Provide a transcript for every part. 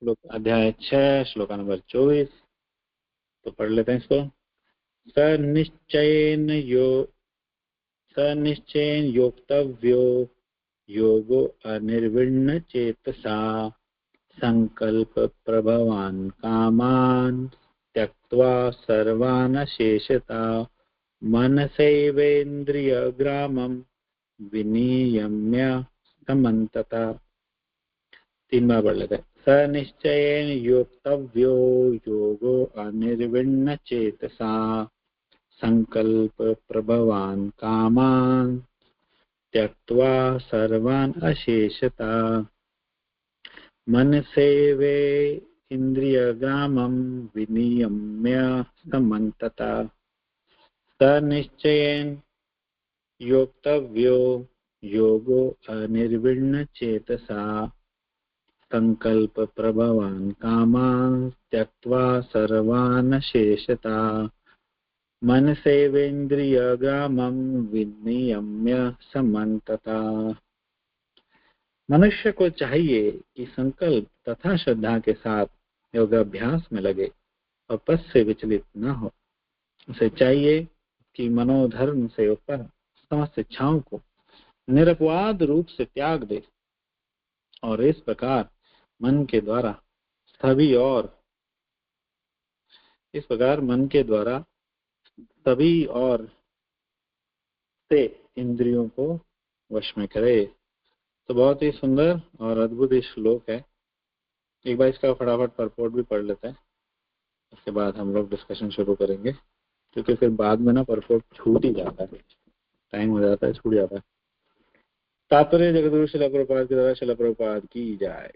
श्लोक अध्याय 6 श्लोक नंबर 24। तो पढ़ लेते हैं इसको। सनिश्चयेन योक्तव्यो योगो अनिर्विण्ण चेतसा संकल्प प्रभवान कामान त्यक्त्वा सर्वान् शेषता मनसैवेन्द्रियग्रामं विनियम्य समन्तता। 3 बार पढ़ लेते हैं। सनिश्चयेन योक्तव्यो योगो अनिर्विण्ण चेतसा संकल्प प्रभवान कामान त्यक्त्वा सर्वान् अशेषता मनसेवे इंद्रियग्रामं विनियम्य समन्तता। सनिश्चयेन योक्तव्यो योगो अनिर्विण्ण चेतसा संकल्प प्रभवान कामान् त्यक्त्वा सर्वान् शेषता मनसेवेन्द्रियग्रामं विनियम्य समन्तता। मनुष्य को चाहिए कि संकल्प तथा श्रद्धा के साथ योगाभ्यास में लगे और पथ से विचलित न हो। उसे चाहिए कि मनोधर्म से उत्पन्न समस्त इच्छाओं को निरपवाद रूप से त्याग दे और इस प्रकार मन के द्वारा सभी और से इंद्रियों को वश में करे। तो बहुत ही सुंदर और अद्भुत श्लोक है। एक बार इसका फटाफट परपोर्ट भी पढ़ लेते हैं, उसके बाद हम लोग डिस्कशन शुरू करेंगे, क्योंकि फिर बाद में ना परपोर्ट छूट ही जाता है, टाइम हो जाता है, छूट जाता है। तात्पर्य जगद्गुरु श्रील प्रभुपाद के द्वारा श्रील प्रभुपाद की जाए।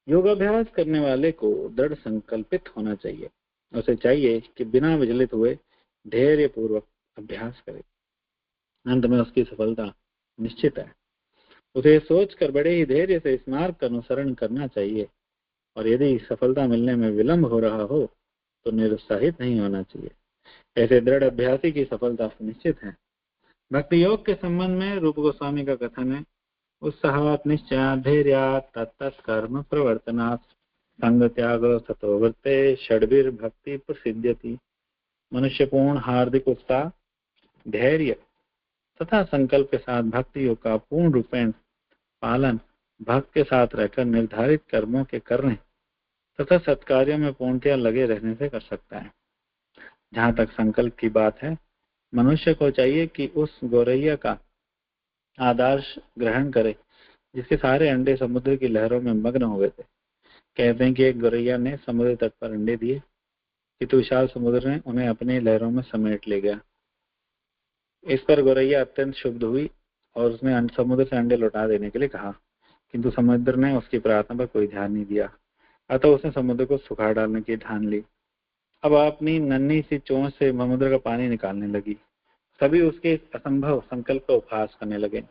योगाभ्यास करने वाले को दृढ़ संकल्पित होना चाहिए। उसे चाहिए कि बिना विचलित हुए धैर्य पूर्वक अभ्यास करे। अंत में उसकी सफलता निश्चित है। उसे सोचकर बड़े ही धैर्य से इस मार्ग का अनुसरण करना चाहिए और यदि सफलता मिलने में विलंब हो रहा हो तो निरुत्साहित नहीं होना चाहिए। ऐसे दृढ़ अभ्यासी की सफलता निश्चित है। भक्ति योग के संबंध में रूप गोस्वामी का कथन है, उत्साहात् निश्चयात् धैर्यात् तत्तत् कर्म प्रवर्तनात् संग त्याग ततो वृत्ते षड्भिर्भक्ति प्रसिद्ध्यति। मनुष्य पूर्ण हार्दिक उत्साह, धैर्य तथा संकल्प के साथ भक्ति योग का पूर्ण रूपेण पालन भक्त के साथ रहकर निर्धारित कर्मों के करने तथा सत्कार्यों में पूर्णतया लगे रहने से कर सकता है। जहाँ तक संकल्प की बात है, मनुष्य को चाहिए कि उस गौरैया का आदर्श ग्रहण करे जिसके सारे अंडे समुद्र की लहरों में मग्न हो गए थे। कहते हैं कि एक गौरैया ने समुद्र तट पर अंडे दिए, किंतु विशाल समुद्र ने उन्हें अपनी लहरों में समेट ले गया। इस पर गौरैया अत्यंत क्षुब्ध हुई और उसने समुद्र से अंडे लौटा देने के लिए कहा, किंतु समुद्र ने उसकी प्रार्थना पर कोई ध्यान नहीं दिया। अतः उसने समुद्र को सुखा डालने की ठान ली। अब अपनी नन्ही सी चोंच से समुद्र का पानी निकालने लगी। सभी उसके असंभव संकल्प का उपहास करने लगे।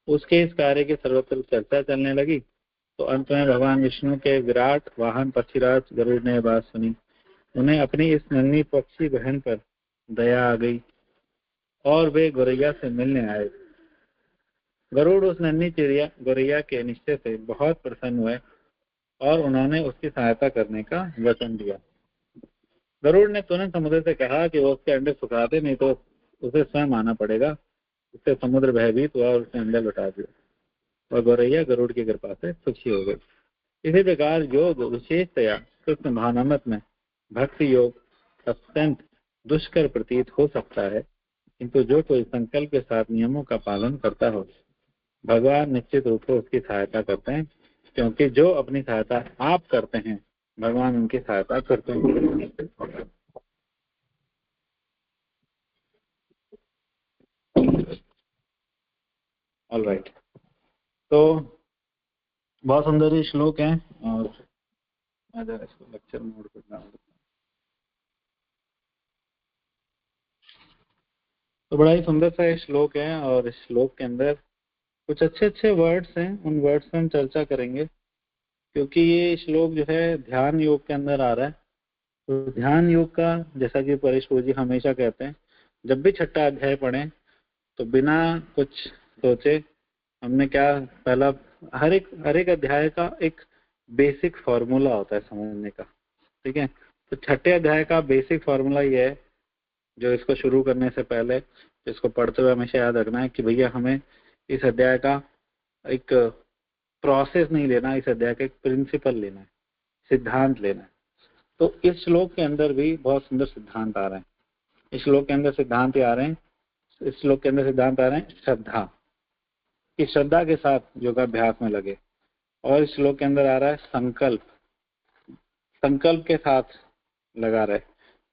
उसके इस कार्य की सर्वत्र चर्चा चलने लगी। तो अंत में भगवान विष्णु के विराट वाहन पक्षीराज गरुड़ ने बात सुनी। उन्हें अपनी इस नन्ही पक्षी बहन पर दया आ गई और वे गौरैया से मिलने आए। गरुड़ उस नन्ही चिड़िया गौरैया के निश्चय से बहुत प्रसन्न हुए और उन्होंने उसकी सहायता करने का वचन दिया। गरुड़ ने तुरंत समुद्र से कहा कि वो उसके अंडे सुखा दे, नहीं तो उसे स्वयं आना पड़ेगा। उससे समुद्र भयभीत हुआ और उसने अंडे लौटा दिया और गौरैया गरुड़ की कृपा से सुखी हो गई। इसी प्रकार योग विशेषतया कृष्ण भावनामृत में भक्ति योग अत्यंत दुष्कर प्रतीत हो सकता है, किंतु जो कोई संकल्प के साथ नियमों का पालन करता हो, भगवान निश्चित रूप से उसकी सहायता करते हैं, क्योंकि जो अपनी सहायता आप करते हैं भगवान उनकी सहायता करते हैं। ऑलराइट, तो बहुत सुंदर श्लोक है और इसको लेक्चर मोड पर डाल देता हूं। तो बड़ा ही सुंदर सा श्लोक है और इस श्लोक के अंदर कुछ अच्छे अच्छे वर्ड्स हैं। उन वर्ड्स पर हम चर्चा करेंगे, क्योंकि ये श्लोक जो है ध्यान योग के अंदर आ रहा है। तो ध्यान योग का, जैसा कि परेश जी हमेशा कहते हैं, जब भी छठा अध्याय पढ़ें तो बिना कुछ सोचे हमने क्या पहला हर एक अध्याय का एक बेसिक फॉर्मूला होता है समझने का। ठीक है, तो छठे अध्याय का बेसिक फॉर्मूला ये है, जो इसको शुरू करने से पहले इसको पढ़ते हुए हमेशा याद रखना है कि भैया हमें इस अध्याय का एक प्रोसेस नहीं लेना, इस अध्याय का एक प्रिंसिपल लेना है, सिद्धांत लेना है। तो इस श्लोक के अंदर भी बहुत सुंदर सिद्धांत आ रहे हैं। इस श्लोक के अंदर सिद्धांत आ रहे हैं, इस श्लोक के अंदर सिद्धांत आ रहे हैं श्रद्धा, कि श्रद्धा के साथ योगाभ्यास में लगे। और इस श्लोक के अंदर आ रहा है संकल्प, संकल्प के साथ लगा रहे।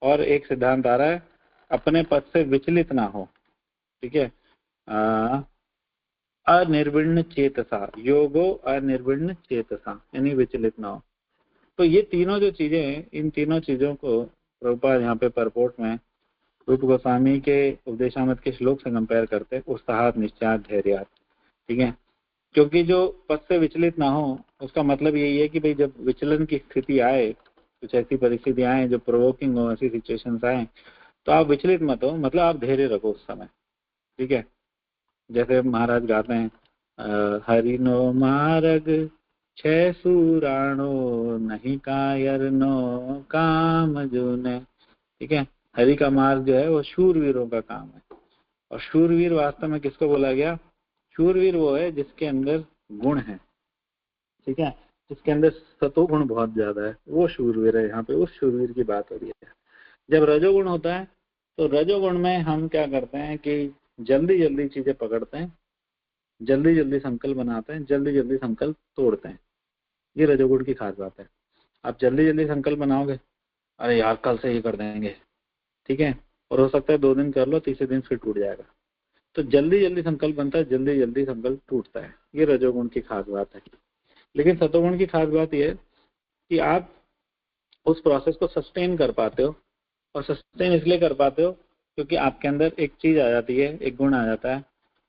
और एक सिद्धांत आ रहा है अपने पद से विचलित ना हो। ठीक है, अनिर्विण्ण चेतसा, योगो अनिर्विण्ण चेतसा, यानी विचलित ना हो। तो ये तीनों जो चीजें हैं, इन तीनों चीजों को प्रभुपाद यहाँ पे परपोर्ट में रूप गोस्वामी के उपदेशामृत के श्लोक से कंपेयर करते हैं, उत्साहात निश्चयात धैर्यात। ठीक है, क्योंकि जो पद से विचलित ना हो उसका मतलब यही है कि भाई जब विचलन की स्थिति आए, कुछ ऐसी परिस्थिति आए जो प्रोवोकिंग हो, ऐसी सिचुएशंस आए, तो आप विचलित मत हो, मतलब आप धैर्य रखो उस समय। ठीक है, जैसे महाराज गाते हैं हरिनो मार्ग छह सुराणो नहीं कायरनो काम जुने। ठीक है, हरि का मार्ग जो है वो शूरवीरों का काम है। और शूरवीर वास्तव में किसको बोला गया? शूरवीर वो है जिसके अंदर गुण है। ठीक है, जिसके अंदर सतोगुण बहुत ज्यादा है, वो शूरवीर है। यहाँ पे उस शूरवीर की बात हो रही है। जब रजोगुण होता है तो रजोगुण में हम क्या करते हैं कि जल्दी जल्दी चीजें पकड़ते हैं, जल्दी जल्दी संकल्प बनाते हैं, जल्दी जल्दी संकल्प तोड़ते हैं। ये रजोगुण की खास बात है। आप जल्दी जल्दी संकल्प बनाओगे, अरे यार कल से ये कर देंगे, ठीक है, और हो सकता है 2 दिन कर लो, तीसरे दिन फिर टूट जाएगा। तो जल्दी जल्दी संकल्प बनता है, जल्दी जल्दी संकल्प टूटता है। ये रजोगुण की खास बात है। लेकिन सतोगुण की खास बात यह है कि आप उस प्रोसेस को सस्टेन कर पाते हो। और सस्टेन इसलिए कर पाते हो क्योंकि आपके अंदर एक चीज आ जाती है, एक गुण आ जाता है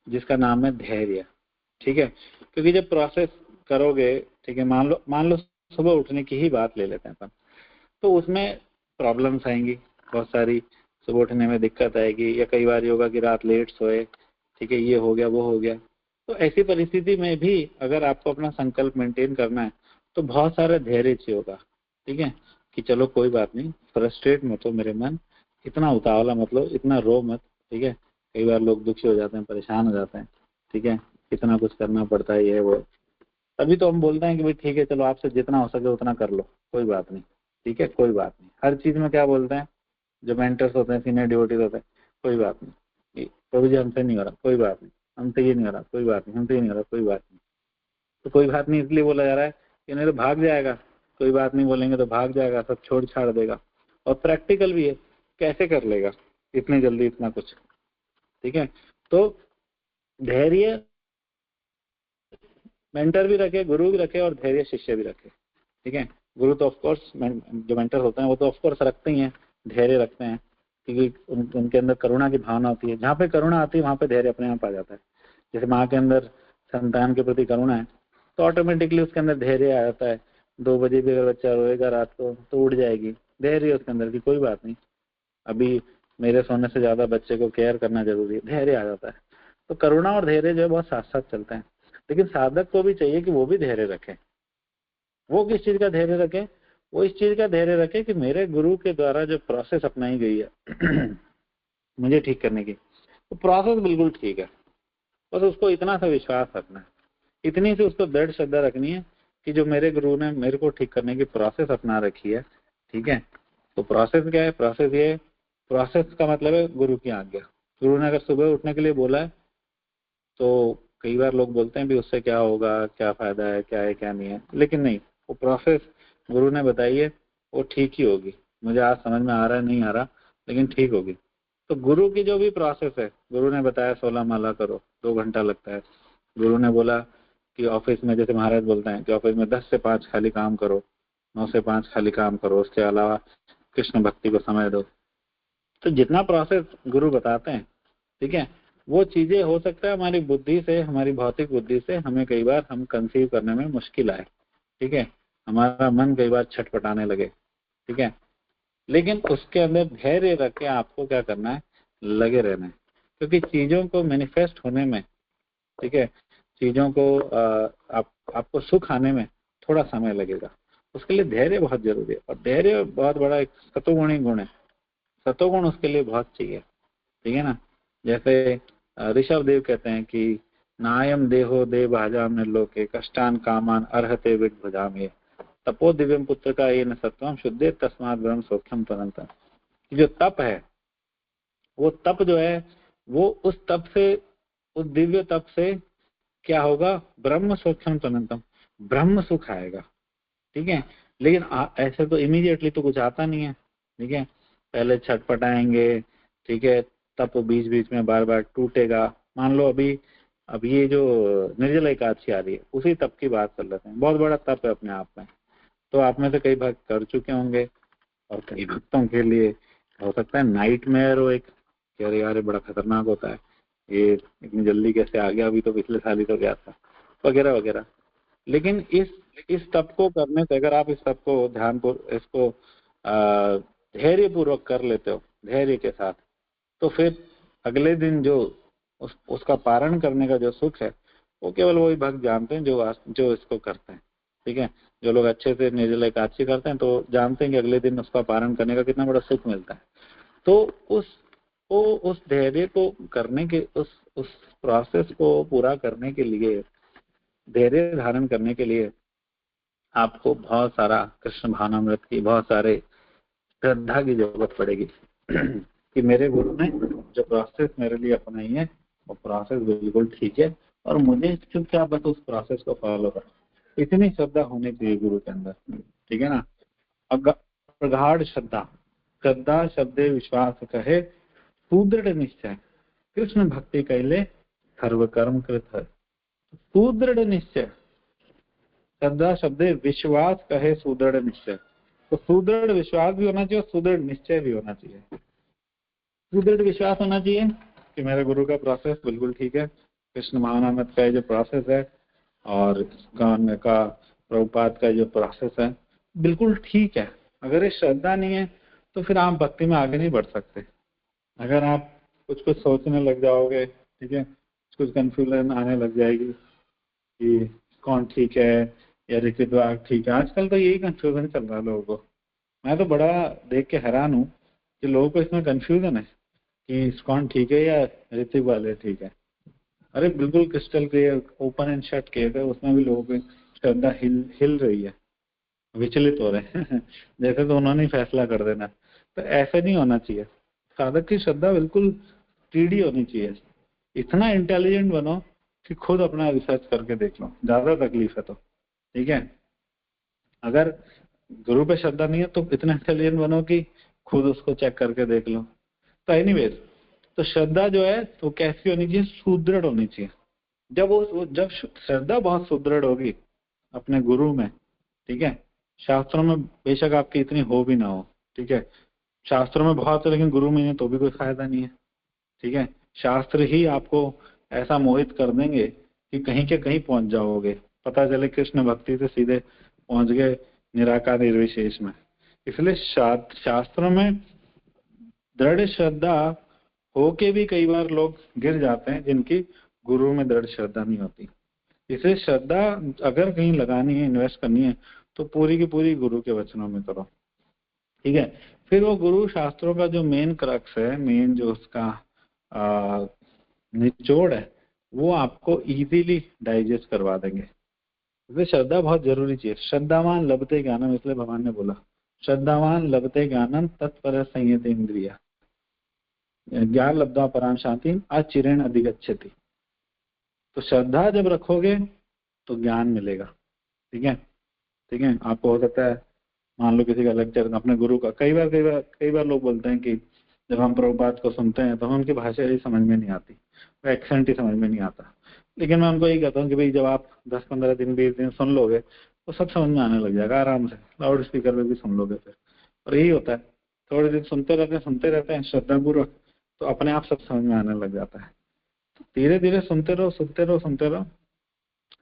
जिसका नाम है धैर्य। ठीक है, क्योंकि जब प्रोसेस करोगे, ठीक है, मान लो सुबह उठने की ही बात ले लेते हैं अपन, तो उसमें प्रॉब्लम्स आएंगी बहुत सारी। सुबह उठने में दिक्कत आएगी, या कई बार योगा की रात लेट सोए, ठीक है, ये हो गया वो हो गया। तो ऐसी परिस्थिति में भी अगर आपको अपना संकल्प मेंटेन करना है तो बहुत सारा धैर्य चाहिए होगा। ठीक है, कि चलो कोई बात नहीं, फ्रस्ट्रेट मत हो मेरे मन, इतना उतावला मत लो, इतना रो मत। ठीक है, कई बार लोग दुखी हो जाते हैं, परेशान हो जाते हैं। ठीक है, इतना कुछ करना पड़ता है, ये वो। तभी तो हम बोलते हैं कि भाई ठीक है, चलो आपसे जितना हो सके उतना कर लो, कोई बात नहीं। ठीक है, कोई बात नहीं। हर चीज में क्या बोलते हैं जो मेंटर्स होते हैं, सीनियर डिवोटीज होते हैं, कोई बात नहीं, प्रभु जी हमसे नहीं हो रहा, कोई बात नहीं, हमसे ये नहीं हो रहा, कोई बात नहीं, हमसे ये नहीं हो रहा, कोई बात नहीं। तो कोई बात नहीं इसलिए बोला जा रहा है कि नहीं तो भाग जाएगा, कोई बात नहीं बोलेंगे तो भाग जाएगा, सब छोड़ छाड़ देगा। और प्रैक्टिकल भी है, कैसे कर लेगा इतनी जल्दी इतना कुछ। ठीक है, तो धैर्य मेंटर भी रखे, गुरु भी रखे, और धैर्य शिष्य भी रखे। ठीक है, गुरु तो ऑफकोर्स, जो मेंटर होते हैं वो तो ऑफकोर्स रखते ही हैं, धैर्य रखते हैं, क्योंकि उनके अंदर करुणा की भावना होती है। जहाँ पे करुणा आती है वहां पे धैर्य अपने आप आ जाता है। जैसे माँ के अंदर संतान के प्रति करुणा है तो ऑटोमेटिकली उसके अंदर धैर्य आ जाता है। 2 बजे भी अगर बच्चा रोएगा रात को तो उठ जाएगी, धैर्य उसके अंदर की, कोई बात नहीं, अभी मेरे सोने से ज्यादा बच्चे को केयर करना जरूरी है, धैर्य आ जाता है। तो करुणा और धैर्य जो है बहुत साथ साथ चलते हैं। लेकिन साधक को भी चाहिए कि वो भी धैर्य रखे। वो किस चीज का धैर्य रखे? वो इस चीज का धैर्य रखे कि मेरे गुरु के द्वारा जो प्रोसेस अपनाई गई है मुझे ठीक करने की, वो प्रोसेस बिल्कुल ठीक है। बस उसको इतना सा विश्वास रखना है, इतनी सी उसको दृढ़ श्रद्धा रखनी है कि जो मेरे गुरु ने मेरे को ठीक करने की प्रोसेस अपना रखी है, ठीक है, तो प्रोसेस क्या है? प्रोसेस ये, प्रोसेस का मतलब है गुरु की आज्ञा। गुरु ने अगर सुबह उठने के लिए बोला है तो कई बार लोग बोलते हैं भी उससे क्या होगा, क्या फायदा है, क्या है क्या नहीं है, लेकिन नहीं, वो प्रोसेस गुरु ने बताई है, वो ठीक ही होगी। मुझे आज समझ में आ रहा है, नहीं आ रहा, लेकिन ठीक होगी। तो गुरु की जो भी प्रोसेस है, गुरु ने बताया 16 माला करो, 2 घंटा लगता है। गुरु ने बोला कि ऑफिस में, जैसे महाराज बोलते हैं कि ऑफिस में 10 से 5 खाली काम करो, 9 से 5 खाली काम करो, उसके अलावा कृष्ण भक्ति को समय दो। तो जितना प्रोसेस गुरु बताते हैं, ठीक है, वो चीजें हो सकता है हमारी बुद्धि से, हमारी भौतिक बुद्धि से हमें कई बार हम कंसीव करने में मुश्किल आए। ठीक है, हमारा मन कई बार छटपटाने लगे। ठीक है, लेकिन उसके अंदर धैर्य रख के आपको क्या करना है? लगे रहना है। क्योंकि चीजों को मैनिफेस्ट होने में, ठीक है, चीजों को आपको सुख आने में थोड़ा समय लगेगा। उसके लिए धैर्य बहुत जरूरी है, और धैर्य बहुत बड़ा एक सतोगुणी गुण है। सतोगुण उसके लिए बहुत चाहिए, ठीक है ना। जैसे ऋषभ देव कहते हैं कि नायम देहो दे भाजाम ने लोके कष्टान कामान अर्हते विद भुजाम ये तपो दिव्यम पुत्र का ये न सत्वम शुद्धे तस्मात् ब्रह्म सौख्यम तुरंतम। जो तप है, वो तप जो है, वो उस तप से, उस दिव्य तप से क्या होगा, ब्रह्म सौख्यम तुरंतम, ब्रह्म सुख आएगा, ठीक है। लेकिन ऐसे तो इमीडिएटली तो कुछ आता नहीं है, ठीक है। पहले छटपटाएंगे, ठीक है, तप बीच बीच में बार बार टूटेगा। मान लो अब ये जो निर्जला एकादशी आ रही है, उसी तप की बात कर लेते हैं। बहुत बड़ा तप है अपने आप में। तो आप में से कई भक्त कर चुके होंगे, और कई भक्तों के लिए हो सकता है नाइटमेयर हो एक, कि अरे यार बड़ा खतरनाक होता है, ये इतनी जल्दी कैसे आ गया, अभी तो पिछले साल ही तो गया था, वगैरह वगैरह। लेकिन इस तप को करने से, अगर आप इस तप को इसको धैर्य पूर्वक कर लेते हो, धैर्य के साथ, तो फिर अगले दिन जो उसका पारण करने का जो सुख है, वो केवल वही भक्त जानते हैं जो इसको करते हैं, ठीक है। जो लोग अच्छे से निर्जला एकादशी करते हैं तो जानते हैं कि अगले दिन उसका पारण करने का कितना बड़ा सुख मिलता है। तो उस धैर्य को करने के, उस प्रोसेस को पूरा करने के लिए, धैर्य धारण करने के लिए आपको बहुत सारा कृष्ण भावनामृत की, बहुत सारे श्रद्धा की जरूरत पड़ेगी कि मेरे गुरु ने जो प्रोसेस मेरे लिए अपनाई है, वो प्रोसेस बिल्कुल ठीक है, और मुझे चुपचाप बस उस प्रोसेस को फॉलो करना, इतनी श्रद्धा होनी चाहिए गुरु के अंदर, ठीक है ना। प्रगाढ़ श्रद्धा, श्रद्धा शब्दे विश्वास कहे सुदृढ़ निश्चय कृष्ण भक्ति कैले सर्वकर्म कृत है। सुदृढ़ निश्चय, श्रद्धा शब्दे विश्वास कहे सुदृढ़ निश्चय, तो सुदृढ़ विश्वास भी होना चाहिए और सुदृढ़ निश्चय भी होना चाहिए। सुदृढ़ विश्वास होना चाहिए कि मेरे गुरु का प्रोसेस बिल्कुल ठीक है, कृष्ण भावनामृत का जो प्रोसेस है और इस्कॉन का, प्रभुपाद का जो प्रोसेस है, बिल्कुल ठीक है। अगर ये श्रद्धा नहीं है तो फिर आप भक्ति में आगे नहीं बढ़ सकते। अगर आप कुछ कुछ सोचने लग जाओगे, ठीक है, कुछ कंफ्यूजन आने लग जाएगी कि कौन ठीक है या ऋतिक विभाग ठीक है। आजकल तो यही कंफ्यूजन चल रहा है लोगों को। मैं तो बड़ा देख के हैरान हूँ कि लोगों को इसमें कंफ्यूजन है कि कौन ठीक है या ऋतिक वाले ठीक है। अरे बिल्कुल crystal clear open and shut case है, उसमें भी लोगों की श्रद्धा हिल रही है, विचलित हो रहे हैं जैसे तो उन्होंने फैसला कर देना। तो ऐसा नहीं होना चाहिए। साधक की श्रद्धा बिल्कुल टीडी होनी चाहिए। इतना इंटेलिजेंट बनो कि खुद अपना रिसर्च करके देख लो, ज्यादा तकलीफ है तो, ठीक है। अगर गुरु पे श्रद्धा नहीं है तो इतना इंटेलिजेंट बनो कि खुद उसको चेक करके देख लो। तो एनीवेज, तो श्रद्धा जो है तो कैसी होनी चाहिए, सुदृढ़ होनी चाहिए। जब श्रद्धा बहुत सुदृढ़ होगी अपने गुरु में, ठीक है, शास्त्रों में बेशक आपकी इतनी हो भी ना हो, ठीक है, शास्त्रों में बहुत है लेकिन गुरु में है तो भी कोई फायदा नहीं है, ठीक है। शास्त्र ही आपको ऐसा मोहित कर देंगे कि कहीं के कहीं पहुंच जाओगे, पता चले कृष्ण भक्ति से सीधे पहुंच गए निराकार निर्विशेष में। इसलिए शास्त्रों में दृढ़ श्रद्धा होके भी कई बार लोग गिर जाते हैं जिनकी गुरु में दृढ़ श्रद्धा नहीं होती। इसलिए श्रद्धा अगर कहीं लगानी है, इन्वेस्ट करनी है, तो पूरी की पूरी गुरु के वचनों में करो, ठीक है। फिर वो गुरु शास्त्रों का जो मेन क्रक्स है, मेन जो उसका निचोड़ है, वो आपको इजीली डाइजेस्ट करवा देंगे। इसलिए श्रद्धा बहुत जरूरी चीज। श्रद्धावान लभते ज्ञानम, इसलिए भगवान ने बोला श्रद्धावान लभते ज्ञानम तत्पर संयत इंद्रिया ज्ञान लब्धा पराम शांति अचिरेण अधिगच्छति। तो श्रद्धा जब रखोगे तो ज्ञान मिलेगा, ठीक है, ठीक है। आपको हो सकता है मान लो किसी का लेक्चर अपने गुरु का, कई बार लोग बोलते हैं कि जब हम प्रभुपाद को सुनते हैं तो हमें उनकी भाषा ही समझ में नहीं आती, वो एक्सेंट ही समझ में नहीं आता। लेकिन मैं उनको यही कहता हूँ कि भाई जब आप 10-15 दिन 20 दिन सुन लोगे तो सब समझ में आने लग जाएगा आराम से, लाउड स्पीकर में भी सुन लोगे फिर। और यही होता है, थोड़े दिन सुनते रहते हैं श्रद्धापूर्वक, तो अपने आप सब समझ में आने लग जाता है। तो धीरे धीरे सुनते रहो,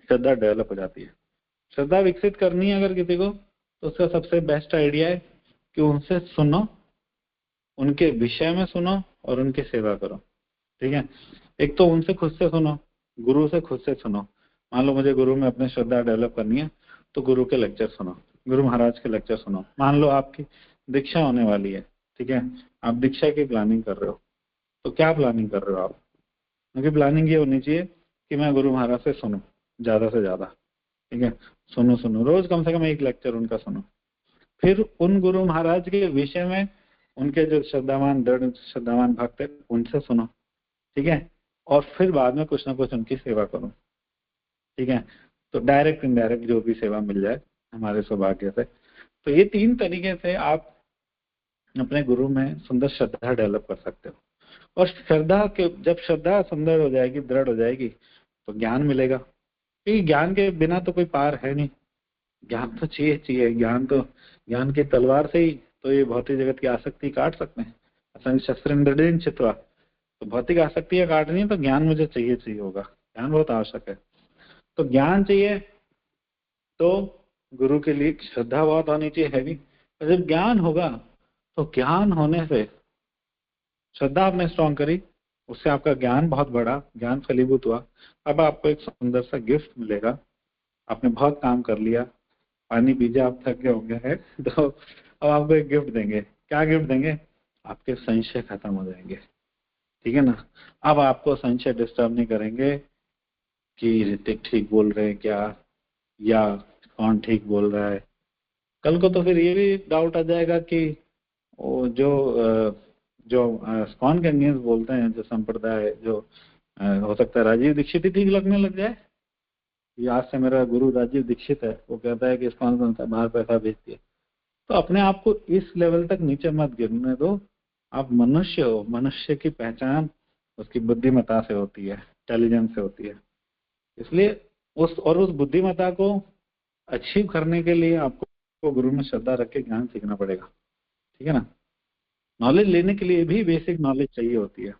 श्रद्धा डेवलप हो जाती है। श्रद्धा विकसित करनी है अगर किसी को, तो उसका सबसे बेस्ट आइडिया है कि उनसे सुनो, उनके विषय में सुनो और उनकी सेवा करो, ठीक है। एक तो उनसे खुद से सुनो, गुरु से खुद से सुनो। मान लो मुझे गुरु में अपनी श्रद्धा डेवलप करनी है, तो गुरु के लेक्चर सुनो, गुरु महाराज के लेक्चर सुनो। मान लो आपकी दीक्षा होने वाली है, ठीक है, आप दीक्षा की प्लानिंग कर रहे हो, तो क्या प्लानिंग कर रहे हो आप? क्योंकि प्लानिंग ये होनी चाहिए कि मैं गुरु महाराज से सुनूं ज्यादा से ज्यादा, ठीक है, सुनो सुनो, रोज कम से कम एक लेक्चर उनका सुनो। फिर उन गुरु महाराज के विषय में उनके जो श्रद्धावान दृढ़ श्रद्धावान भक्त है उनसे सुनो, ठीक है, और फिर बाद में कुछ ना कुछ उनकी सेवा करो, ठीक है। तो डायरेक्ट इनडायरेक्ट जो भी सेवा मिल जाए हमारे सौभाग्य से। तो ये 3 तरीके से आप अपने गुरु में सुंदर श्रद्धा डेवलप कर सकते हो। और श्रद्धा के जब श्रद्धा सुंदर हो जाएगी, दृढ़ हो जाएगी, तो ज्ञान मिलेगा, क्योंकि ज्ञान के बिना तो कोई पार है नहीं। ज्ञान तो चाहिए चाहिए, ज्ञान की तलवार से ही तो ये भौतिक जगत की आसक्ति काट सकते हैं। असंग शस्त्र चित्वा, तो भौतिक आसक्तियां काटनी है तो ज्ञान मुझे चाहिए होगा, ज्ञान बहुत आवश्यक है। तो ज्ञान चाहिए तो गुरु के लिए श्रद्धा बहुत होनी चाहिए हैवी। और जब ज्ञान होगा तो ज्ञान होने से श्रद्धा आपने स्ट्रॉन्ग करी, उससे आपका ज्ञान बहुत बढ़ा, ज्ञान फलीभूत हुआ। अब आपको एक सुंदर सा गिफ्ट मिलेगा, आपने बहुत काम कर लिया, पानी पीजिए, आप थक गए होंगे है तो अब आपको एक गिफ्ट देंगे। क्या गिफ्ट देंगे? आपके संशय खत्म हो जाएंगे, ठीक है ना। अब आपको संशय डिस्टर्ब नहीं करेंगे कि ऋतिक ठीक बोल रहे हैं क्या, या कौन ठीक बोल रहा है। कल को तो फिर ये भी डाउट आ जाएगा कि वो जो स्कॉन के अगेंस्ट बोलते हैं, जो संप्रदाय, जो हो सकता है राजीव दीक्षित ही ठीक लगने लग जाए। ये आज से मेरा गुरु राजीव दीक्षित है, वो कहता है कि स्कॉन संस्था बाहर पैसा भेजती है। तो अपने आप को इस लेवल तक नीचे मत गिरने दो। आप मनुष्य हो, मनुष्य की पहचान उसकी बुद्धिमत्ता से होती है, इंटेलिजेंस से होती है। इसलिए उस बुद्धिमत्ता को अचीव करने के लिए आपको गुरु में श्रद्धा रख के ज्ञान सीखना पड़ेगा, ठीक है ना। नॉलेज लेने के लिए भी बेसिक नॉलेज चाहिए होती है।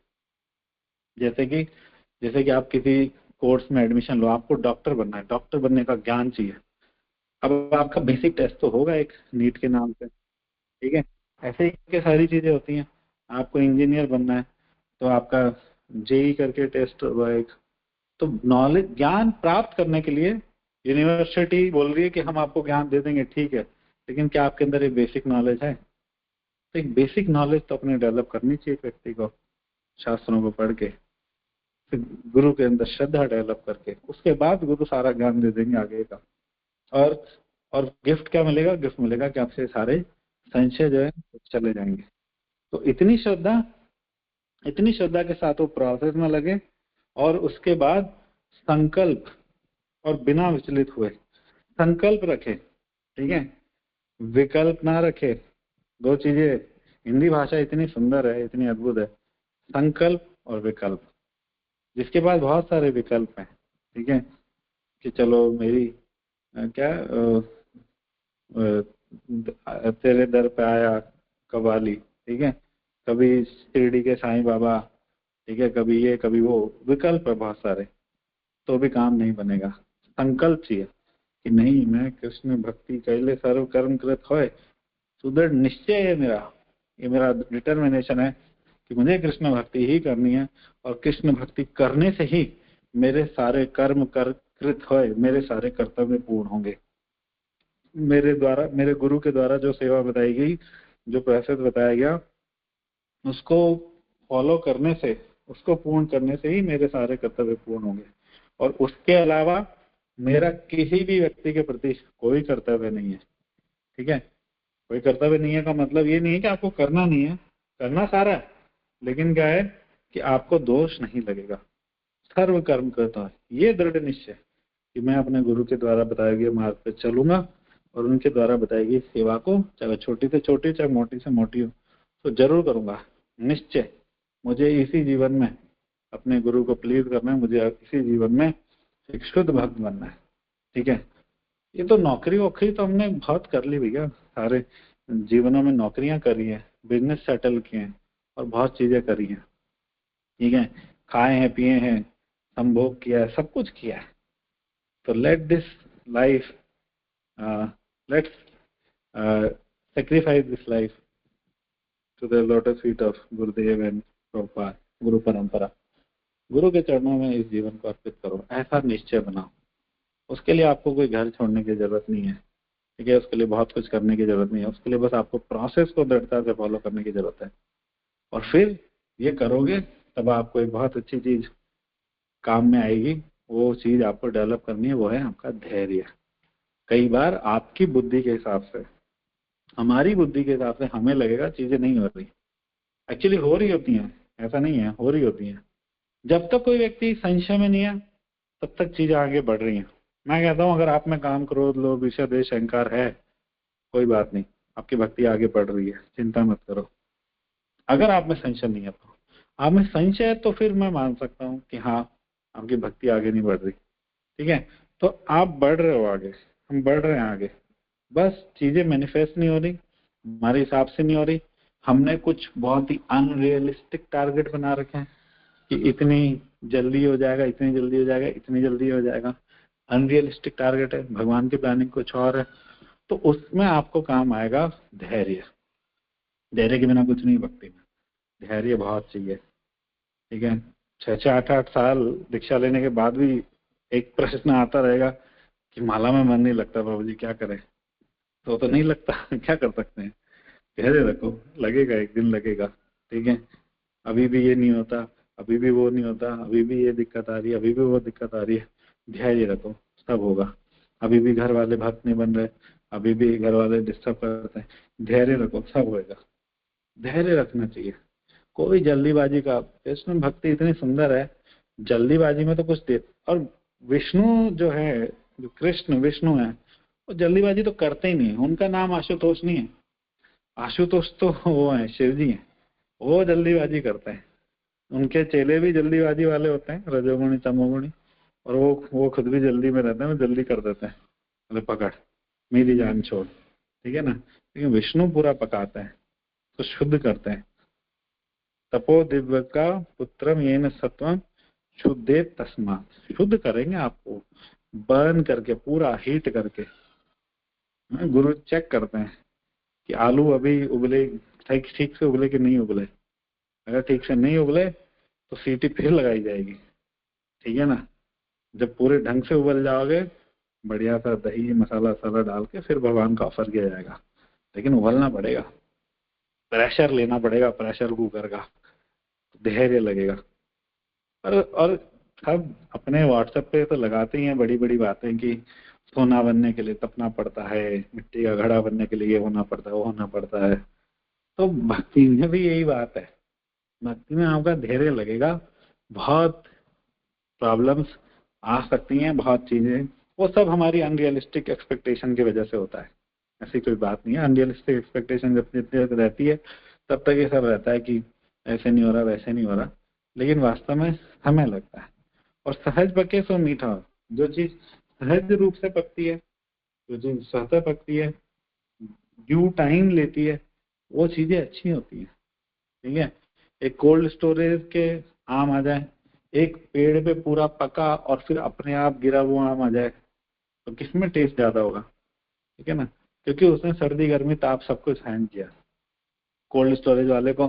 जैसे कि आप किसी कोर्स में एडमिशन लो, आपको डॉक्टर बनना है, डॉक्टर बनने का ज्ञान चाहिए। अब आपका बेसिक टेस्ट तो होगा एक नीट के नाम से, ठीक है। ऐसे ही के सारी चीजें होती हैं। आपको इंजीनियर बनना है तो आपका जेई करके टेस्ट होगा एक। तो नॉलेज ज्ञान प्राप्त करने के लिए यूनिवर्सिटी बोल रही है कि हम आपको ज्ञान दे देंगे, ठीक है, लेकिन क्या आपके अंदर एक बेसिक नॉलेज है? तो एक बेसिक नॉलेज तो अपने डेवलप करनी चाहिए व्यक्ति को, शास्त्रों को पढ़ के, फिर गुरु के अंदर श्रद्धा डेवलप करके, उसके बाद गुरु सारा ज्ञान दे देंगे आगे का। और गिफ्ट क्या मिलेगा? गिफ्ट मिलेगा कि आपसे सारे संशय जो है चले जाएंगे। तो इतनी श्रद्धा के साथ वो प्रोसेस में लगे, और उसके बाद संकल्प, और बिना विचलित हुए संकल्प रखे, ठीक है, विकल्प ना रखे। 2 चीजें, हिंदी भाषा इतनी सुंदर है, इतनी अद्भुत है, संकल्प और विकल्प। जिसके पास बहुत सारे विकल्प हैं, ठीक है, कि चलो मेरी तेरे दर पे आया कव्वाली, ठीक है, कभी शिरडी के साईं बाबा, ठीक है, कभी ये कभी वो, विकल्प है बहुत सारे, तो भी काम नहीं बनेगा। संकल्प चाहिए कि नहीं, मैं कृष्ण भक्ति कैले सर्व कर्म कृत होए, सुदृढ़ निश्चय है मेरा, ये मेरा डिटर्मिनेशन है कि मुझे कृष्ण भक्ति ही करनी है, और कृष्ण भक्ति करने से ही मेरे सारे कर्म कृत होए, मेरे सारे कर्तव्य पूर्ण होंगे। मेरे द्वारा, मेरे गुरु के द्वारा जो सेवा बताई गई, जो प्रोसेस बताया गया, उसको फॉलो करने से, उसको पूर्ण करने से ही मेरे सारे कर्तव्य पूर्ण होंगे। और उसके अलावा मेरा किसी भी व्यक्ति के प्रति कोई कर्तव्य नहीं है, ठीक है। कोई कर्तव्य नहीं है का मतलब ये नहीं है कि आपको करना नहीं है, करना सारा है, लेकिन क्या है कि आपको दोष नहीं लगेगा। सर्व कर्म करता है, ये दृढ़ निश्चय कि मैं अपने गुरु के द्वारा बताए गए मार्ग पे चलूंगा, और उनके द्वारा बताई गई सेवा को, चाहे छोटी से छोटी चाहे मोटी से मोटी हो, तो जरूर करूंगा। निश्चय, मुझे इसी जीवन में अपने गुरु को प्लीज करना है, मुझे इसी जीवन में एक शुद्ध भक्त बनना है, ठीक है। ये तो नौकरी वोकरी तो हमने बहुत कर ली भैया, सारे जीवनों में नौकरियां करी है, बिजनेस सेटल किए हैं, और बहुत चीजें करी हैं, ठीक है, खाए हैं, पिए हैं, संभोग किया है, सब कुछ किया है। तो let this life, let's sacrifice this life to the lotus feet of Gurudev and Prabhupada, गुरु परंपरा। गुरु के चरणों में इस जीवन को अर्पित करो, ऐसा निश्चय बनाओ। उसके लिए आपको कोई घर छोड़ने की जरूरत नहीं है, ठीक है, उसके लिए बहुत कुछ करने की जरूरत नहीं है, उसके लिए बस आपको प्रोसेस को दृढ़ता से फॉलो करने की जरूरत है। और फिर ये करोगे तब आपको एक बहुत अच्छी चीज काम में आएगी। वो चीज आपको डेवलप करनी है, वो है आपका धैर्य। कई बार आपकी बुद्धि के हिसाब से, हमारी बुद्धि के हिसाब से हमें लगेगा चीजें नहीं हो रही, एक्चुअली हो रही होती हैं, ऐसा नहीं है, हो रही होती हैं। जब तक कोई व्यक्ति संशय में नहीं है तब तक चीजें आगे बढ़ रही हैं। मैं कहता हूँ अगर आप में काम, क्रोध, लोभ, ईर्ष्या, द्वेष, अहंकार है, कोई बात नहीं, आपकी भक्ति आगे बढ़ रही है, चिंता मत करो। अगर आप में संशय नहीं है, तो आप में संशय है तो फिर मैं मान सकता हूँ कि हाँ, आपकी भक्ति आगे नहीं बढ़ रही, ठीक है। तो आप बढ़ रहे हो आगे, हम बढ़ रहे हैं आगे, बस चीजें मैनिफेस्ट नहीं हो रही, हमारे हिसाब से नहीं हो रही। हमने कुछ बहुत ही अनरियलिस्टिक टारगेट बना रखे हैं कि इतनी जल्दी हो जाएगा, इतनी जल्दी हो जाएगा, इतनी जल्दी हो जाएगा। अनरियलिस्टिक टारगेट है, भगवान की प्लानिंग कुछ और है। तो उसमें आपको काम आएगा धैर्य। धैर्य के बिना कुछ नहीं भक्ति में, धैर्य बहुत चाहिए, ठीक है। 6-8 साल दीक्षा लेने के बाद भी एक प्रश्न आता रहेगा कि माला में मन नहीं लगता बाबू जी, क्या करें। तो नहीं लगता क्या कर सकते हैं, धैर्य रखो, लगेगा, एक दिन लगेगा, ठीक है। अभी भी ये नहीं होता, अभी भी वो नहीं होता, अभी भी ये दिक्कत आ रही है, अभी भी वो दिक्कत आ रही है, धैर्य रखो, सब होगा। अभी भी घर वाले भक्त नहीं बन रहे, अभी भी घर वाले डिस्टर्ब करते हैं, धैर्य रखो, सब होएगा। धैर्य रखना चाहिए, कोई जल्दीबाजी का, कृष्ण भक्ति इतनी सुंदर है, जल्दीबाजी में तो कुछ दे। और विष्णु जो है, जो कृष्ण विष्णु है, वो जल्दीबाजी तो करते ही नहीं है। उनका नाम आशुतोष नहीं है, आशुतोष तो वो है, शिव जी है, वो जल्दीबाजी करते हैं। उनके चेले भी जल्दीबाजी वाले होते हैं, रजोगुणी तमोगुणी, और वो खुद भी जल्दी में रहते हैं, वो जल्दी कर देते हैं, अरे पकड़, मेरी जान छोड़, ठीक है ना। लेकिन विष्णु पूरा पकाते हैं, तो शुद्ध करते हैं। तपो दिव्य का पुत्रम येन सत्वम शुद्धे तस्मात्, शुद्ध करेंगे आपको, बर्न करके, पूरा हीट करके। गुरु चेक करते हैं कि आलू अभी उबले, ठीक ठीक से उबले कि नहीं उबले। अगर ठीक से नहीं उबले तो सीटी फिर लगाई जाएगी, ठीक है ना। जब पूरे ढंग से उबल जाओगे, बढ़िया सा दही मसाला साला डाल के फिर भगवान का ऑफर किया जाएगा। लेकिन उबलना पड़ेगा, प्रेशर लेना पड़ेगा, प्रेशर कुकर का, धैर्य लगेगा। और सब अपने व्हाट्सएप पे तो लगाते ही हैं बड़ी बड़ी बातें कि सोना बनने के लिए तपना पड़ता है, मिट्टी का घड़ा बनने के लिए ये होना पड़ता है, वो होना पड़ता है। तो भक्ति में भी यही बात है, भक्ति में आपका धैर्य लगेगा। बहुत प्रॉब्लम्स आ सकती हैं, बहुत चीजें, वो सब हमारी अनरियलिस्टिक एक्सपेक्टेशन की वजह से होता है। ऐसी कोई बात नहीं है, अनरियलिस्टिक एक्सपेक्टेशन जब जितनी तक रहती है तब तक ये सब रहता है कि ऐसे नहीं हो रहा, वैसे नहीं हो रहा। लेकिन वास्तव में समय लगता है। और सहज पके सो मीठा, जो चीज सहज रूप से पकती है, जो चीज स्वतः पकती है, ड्यू टाइम लेती है, वो चीजें अच्छी होती हैं, ठीक है। एक कोल्ड स्टोरेज के आम आ जाए, एक पेड़ पे पूरा पका और फिर अपने आप गिरा हुआ आम आ जाए, तो किसमें टेस्ट ज्यादा होगा, ठीक है ना। क्योंकि उसने सर्दी गर्मी ताप सब कुछ सहन किया। कोल्ड स्टोरेज वाले को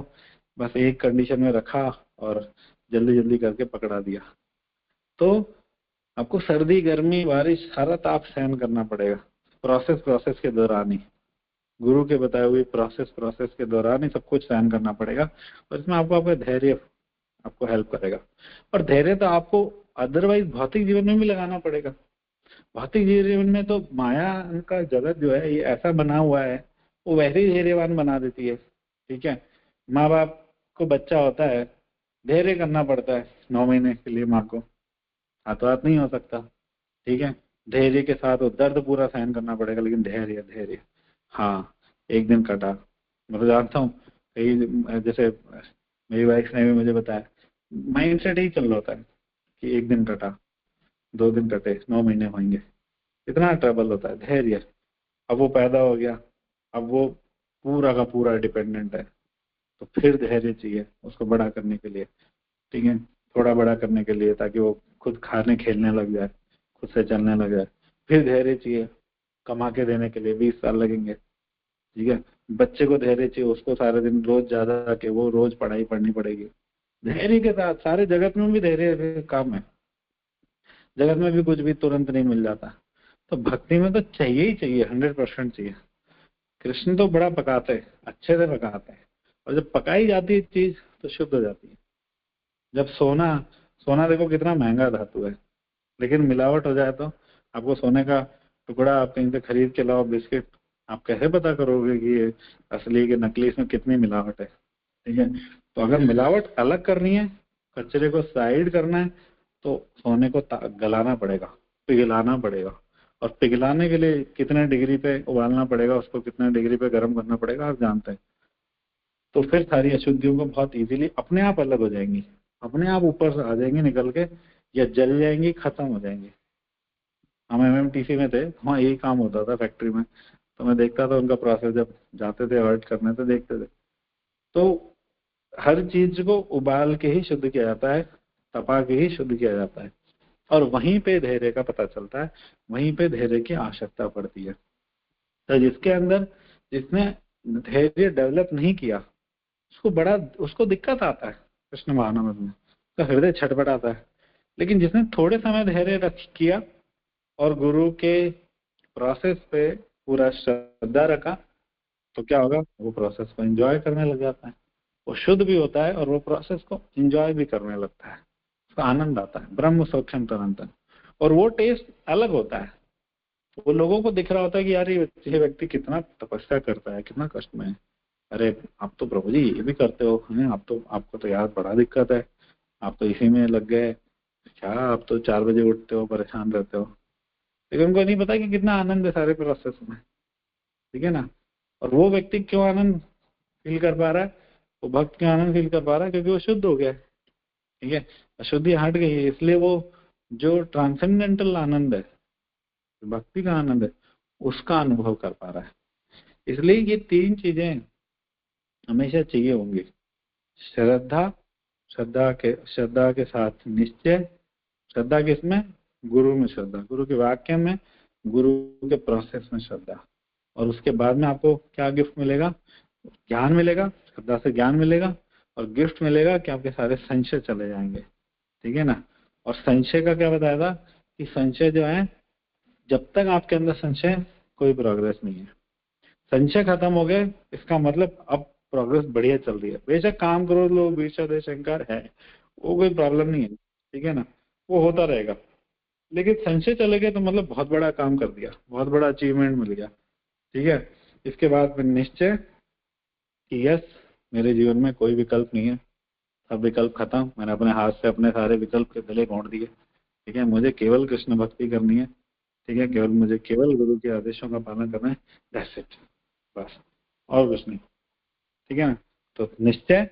बस एक कंडीशन में रखा और जल्दी जल्दी करके पकड़ा दिया। तो आपको सर्दी गर्मी बारिश सारा ताप सहन करना पड़ेगा, प्रोसेस के दौरान ही, गुरु के बताए हुए प्रोसेस के दौरान ही सब कुछ सहन करना पड़ेगा। और इसमें आपको आपका धैर्य आपको हेल्प करेगा। और धैर्य तो आपको अदरवाइज भौतिक जीवन में भी लगाना पड़ेगा। भौतिक जीवन में तो माया का जगत जो है ये ऐसा बना हुआ है, वो वैसे ही धैर्यवान बना देती है, ठीक है। माँ बाप को बच्चा होता है, धैर्य करना पड़ता है 9 महीने के लिए, माँ को हाथों हाथ नहीं हो सकता, ठीक है। धैर्य के साथ वो दर्द पूरा सहन करना पड़ेगा, लेकिन धैर्य धैर्य, हाँ, एक दिन कटा, मैं तो जानता हूँ कई, जैसे मेरी वाइफ ने भी मुझे बताया, माइंड सेट ही चल रहा होता है कि एक दिन कटा, 2 दिन कटे, 9 महीने होंगे, इतना ट्रबल होता है, धैर्य। अब वो पैदा हो गया, अब वो पूरा का पूरा डिपेंडेंट है, तो फिर धैर्य चाहिए उसको बड़ा करने के लिए, ठीक है, थोड़ा बड़ा करने के लिए, ताकि वो खुद खाने खेलने लग जाए, खुद से चलने लग जाए। फिर धैर्य चाहिए कमा के देने के लिए, 20 साल लगेंगे, ठीक है। बच्चे को धैर्य चाहिए, उसको सारे दिन रोज ज्यादा के वो रोज पढ़ाई पढ़नी पड़ेगी। धैर्य के साथ सारे जगत में भी धैर्य काम है। जगत में भी कुछ भी तुरंत नहीं मिल जाता। तो भक्ति में तो चाहिए ही चाहिए, 100% चाहिए। कृष्ण तो बड़ा पकाते हैं, अच्छे से पकाते हैं, और जब पकाई जाती है चीज तो शुद्ध हो जाती है। जब सोना, सोना देखो कितना महंगा धातु है, लेकिन मिलावट हो जाए तो आपको सोने का टुकड़ा आप कहीं से खरीद के लाओ, बिस्किट, आप कैसे पता करोगे कि ये असली के नकली, इसमें कितनी मिलावट है? ठीक है, तो अगर मिलावट अलग करनी है, कचरे को साइड करना है, तो सोने को गलाना पड़ेगा, पिघलाना पड़ेगा। और पिघलाने के लिए कितने डिग्री पे उबालना पड़ेगा, उसको कितने डिग्री पे गर्म करना पड़ेगा, आप जानते हैं। तो फिर सारी अशुद्धियों को बहुत इजीली अपने आप अलग हो जाएंगी, अपने आप ऊपर से आ जाएंगी निकल के, या जल जाएंगी, खत्म हो जाएंगी। हम एमएमटीसी में थे, वहाँ यही काम होता था फैक्ट्री में, तो मैं देखता था उनका प्रोसेस, जब जाते थे ऑडिट करने तो देखते थे। तो हर चीज को उबाल के ही शुद्ध किया जाता है, तपा के ही शुद्ध किया जाता है, और वहीं पे धैर्य का पता चलता है, वहीं पे धैर्य की आवश्यकता पड़ती है। तो जिसके अंदर, जिसने धैर्य डेवलप नहीं किया, उसको दिक्कत आता है कृष्ण भावनामृत में, तो हृदय छटपटाता है। लेकिन जिसने थोड़े समय धैर्य रख किया और गुरु के प्रोसेस पे पूरा श्रद्धा रखा, तो क्या होगा, वो प्रोसेस को एंजॉय करने लग जाता है, वो शुद्ध भी होता है और वो प्रोसेस को एंजॉय भी करने लगता है, उसको आनंद आता है, ब्रह्म सौख्यम तदंतन। और वो टेस्ट अलग होता है, वो लोगों को दिख रहा होता है कि यार ये व्यक्ति कितना तपस्या करता है, कितना कष्ट में है। अरे आप तो प्रभु जी ये भी करते हो, है आप तो, आपको तो यार बड़ा दिक्कत है, आप तो इसी में लग गए, क्या आप तो 4 बजे उठते हो, परेशान रहते हो। लेकिन उनको नहीं पता कि कितना आनंद है सारे प्रोसेस में, ठीक है ना। और वो व्यक्ति क्यों आनंद फील कर पा रहा है, वो भक्त क्यों आनंद फील कर पा रहा है, क्योंकि वो शुद्ध हो गया है, ठीक है, अशुद्धि हट गई है, इसलिए वो जो ट्रांसेंडेंटल आनंद है, भक्ति का आनंद है, उसका अनुभव कर पा रहा है। इसलिए ये 3 चीजें हमेशा चाहिए होंगी, श्रद्धा, श्रद्धा के साथ निश्चय, श्रद्धा किसमें, गुरु में श्रद्धा, गुरु के वाक्य में, गुरु के प्रोसेस में श्रद्धा। और उसके बाद में आपको क्या गिफ्ट मिलेगा, ज्ञान मिलेगा, श्रद्धा से ज्ञान मिलेगा, और गिफ्ट मिलेगा कि आपके सारे संशय चले जाएंगे, ठीक है ना। और संशय का क्या बताया था कि संशय जो है, जब तक आपके अंदर संशय, कोई प्रोग्रेस नहीं है। संशय खत्म हो गए, इसका मतलब अब प्रोग्रेस बढ़िया चल रही है। बेशक काम करो, लोग विषय शंकर है, वो कोई प्रॉब्लम नहीं है, ठीक है ना, वो होता रहेगा। लेकिन संशय चले गए तो मतलब बहुत बड़ा काम कर दिया, बहुत बड़ा अचीवमेंट मिल गया, ठीक है। इसके बाद फिर निश्चय कि यस, मेरे जीवन में कोई विकल्प नहीं है, सब विकल्प खत्म, मैंने अपने हाथ से अपने सारे विकल्प के गले घोंट दिए, ठीक है, मुझे केवल कृष्ण भक्ति करनी है, ठीक है, मुझे केवल गुरु के आदेशों का पालन करना है, दैट्स इट, बस, और कुछ नहीं, ठीक है ना। तो निश्चय,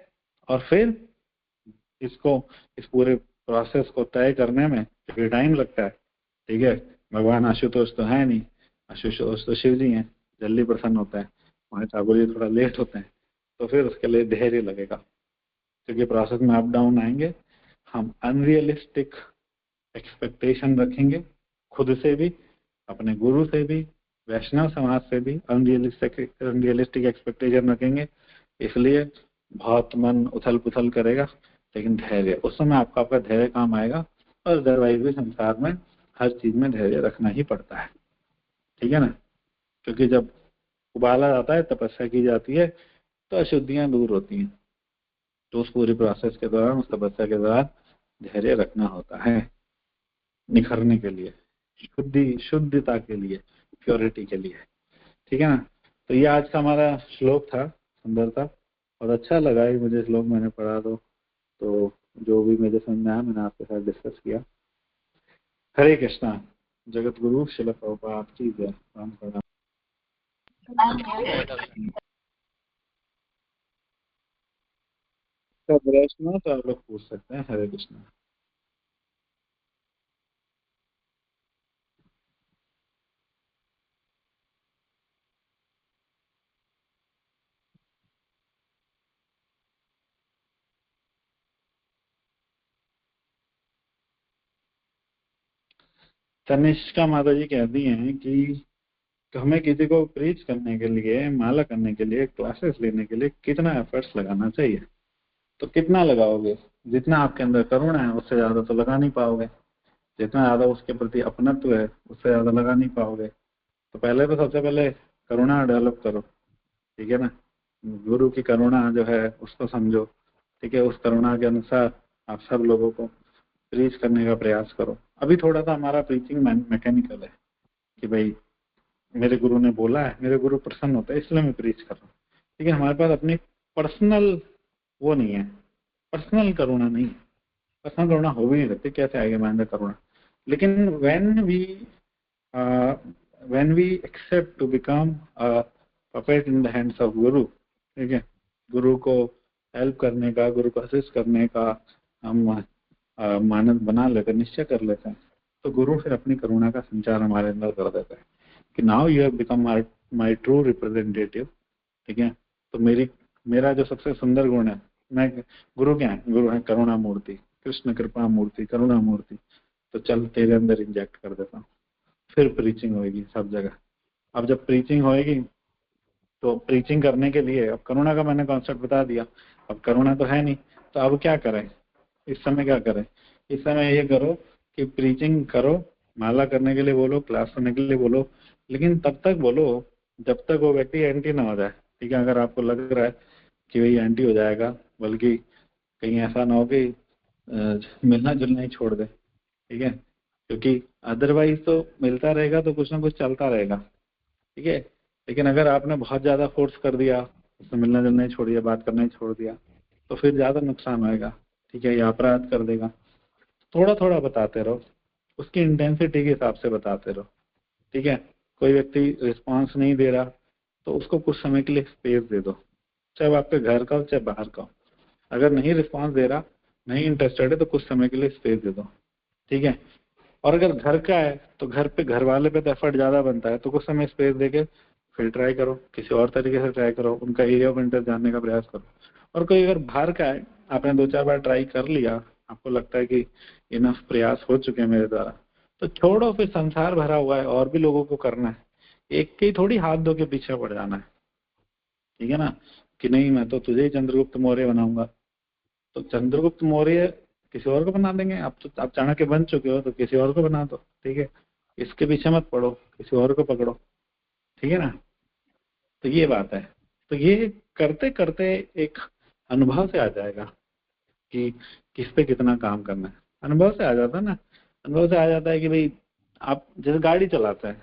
और फिर इसको, इस पूरे प्रोसेस को तय करने में क्योंकि टाइम लगता है, ठीक है, भगवान आशुतोष तो है नहीं, आशुतोष तो शिव जी हैं, जल्दी प्रसन्न होता है, हमारे ठाकुर जी थोड़ा लेट होते हैं, तो फिर उसके लिए धैर्य लगेगा, क्योंकि प्रोसेस में अप डाउन आएंगे। हम अनरियलिस्टिक एक्सपेक्टेशन रखेंगे, खुद से भी, अपने गुरु से भी, वैष्णव समाज से भी अनरियलिस्टिक एक्सपेक्टेशन रखेंगे, इसलिए बहुत मन उथल पुथल करेगा। लेकिन धैर्य, उस समय आपका धैर्य काम आएगा, और अदरवाइज भी संसार में हर चीज में धैर्य रखना ही पड़ता है, ठीक है ना। क्योंकि जब उबाला जाता है, तपस्या की जाती है, तो अशुद्धियां दूर होती हैं, तो उस पूरी प्रोसेस के दौरान, उस तपस्या के दौरान धैर्य रखना होता है, निखरने के लिए, शुद्धता के लिए, प्योरिटी के लिए, ठीक है ना। तो ये आज का हमारा श्लोक था, सुंदर था, और अच्छा लगा ये मुझे श्लोक, मैंने पढ़ा तो जो भी मुझे समझ में आया मैंने आपके साथ डिस्कस किया। हरे कृष्णा। जगत गुरु श्रील प्रभुपाद की जय। राम प्रणाम। प्रश्न तो आप लोग पूछ सकते हैं। हरे कृष्णा। तनिष्का माता जी कहती हैं कि हमें किसी को प्रीच करने के लिए, माला करने के लिए, क्लासेस लेने के लिए कितना एफर्ट्स लगाना चाहिए। तो कितना लगाओगे, जितना आपके अंदर करुणा है उससे ज्यादा तो लगा नहीं पाओगे, जितना ज्यादा उसके प्रति अपनत्व है उससे ज्यादा लगा नहीं पाओगे। तो पहले तो सबसे पहले करुणा डेवलप करो, ठीक है ना। गुरु की करुणा जो है उसको समझो, ठीक है। उस करुणा के अनुसार आप सब लोगों को प्रीच करने का प्रयास करो। अभी थोड़ा सा हमारा प्रीचिंग मैकेनिकल है कि भाई मेरे गुरु ने बोला है, मेरे गुरु प्रसन्न होते हैं इसलिए मैं प्रीच कर रहा हूँ, ठीक है। हमारे पास अपनी पर्सनल वो नहीं है, पर्सनल करुणा नहीं है। पर्सनल करुणा हो भी नहीं सकती, कैसे आएगी माइंड करुणा। लेकिन when we accept to become a puppet in the hands of guru, ठीक है, गुरु को हेल्प करने का, गुरु को असिस्ट करने का हम मानस बना लेते, निश्चय कर लेते हैं, तो गुरु फिर अपनी करुणा का संचार हमारे अंदर कर देता है कि now you have become my true representative, ठीक है। तो मेरा जो सबसे सुंदर गुण है, मैं गुरु क्या है, गुरु है करुणा मूर्ति, कृष्ण कृपा मूर्ति, करुणा मूर्ति। तो चल तेरे अंदर इंजेक्ट कर देता हूँ, फिर प्रीचिंग होगी सब जगह। अब जब प्रीचिंग होएगी तो प्रीचिंग करने के लिए, अब करुणा का मैंने कॉन्सेप्ट बता दिया, अब करुणा तो है नहीं, तो अब क्या करें इस समय, क्या करें इस समय? ये करो कि प्रीचिंग करो, माला करने के लिए बोलो, क्लास करने के लिए बोलो, लेकिन तब तक बोलो जब तक वो व्यक्ति एंटी ना हो जाए, ठीक है। अगर आपको लग रहा है कि वही एंटी हो जाएगा, बल्कि कहीं ऐसा ना हो कि मिलना जुलना ही छोड़ दे, ठीक है, क्योंकि अदरवाइज तो मिलता रहेगा तो कुछ ना कुछ चलता रहेगा, ठीक है। लेकिन अगर आपने बहुत ज्यादा फोर्स कर दिया, उसने मिलना जुलना ही छोड़ दिया, बात करना ही छोड़ दिया, तो फिर ज्यादा नुकसान होएगा, ठीक है, या अपराध कर देगा। थोड़ा थोड़ा बताते रहो, उसकी इंटेंसिटी के हिसाब से बताते रहो, ठीक है। कोई व्यक्ति रिस्पॉन्स नहीं दे रहा तो उसको कुछ समय के लिए स्पेस दे दो, चाहे वो आपके घर का हो चाहे बाहर का हो। अगर नहीं रिस्पॉन्स दे रहा, नहीं इंटरेस्टेड है, तो कुछ समय के लिए स्पेस दे दो, ठीक है। और अगर घर का है तो घर पे, घर वाले पे तो एफर्ट ज्यादा बनता है, तो कुछ समय स्पेस देके फिर ट्राई करो, किसी और तरीके से ट्राई करो, उनका एरिया ऑफ इंटरेस्ट जानने का प्रयास करो। और कोई अगर बाहर का है, आपने 2-4 बार ट्राई कर लिया, आपको लगता है कि इनफ प्रयास हो चुके हैं मेरे द्वारा, तो छोड़ो, फिर संसार भरा हुआ है, और भी लोगों को करना है, एक के ही थोड़ी हाथ धो के पीछे पड़ जाना है, ठीक है ना। कि नहीं मैं तो तुझे ही चंद्रगुप्त मौर्य बनाऊंगा, तो चंद्रगुप्त मौर्य किसी और को बना देंगे। आप चाणक्य बन चुके हो तो किसी और को बना दो, ठीक है। इसके पीछे मत पड़ो, किसी और को पकड़ो, ठीक है ना। तो ये बात है। तो ये करते करते एक अनुभव से आ जाएगा कि किस पे कितना काम करना है। अनुभव से आ जाता है ना, अनुभव से आ जाता है कि भाई आप जैसे गाड़ी चलाते हैं,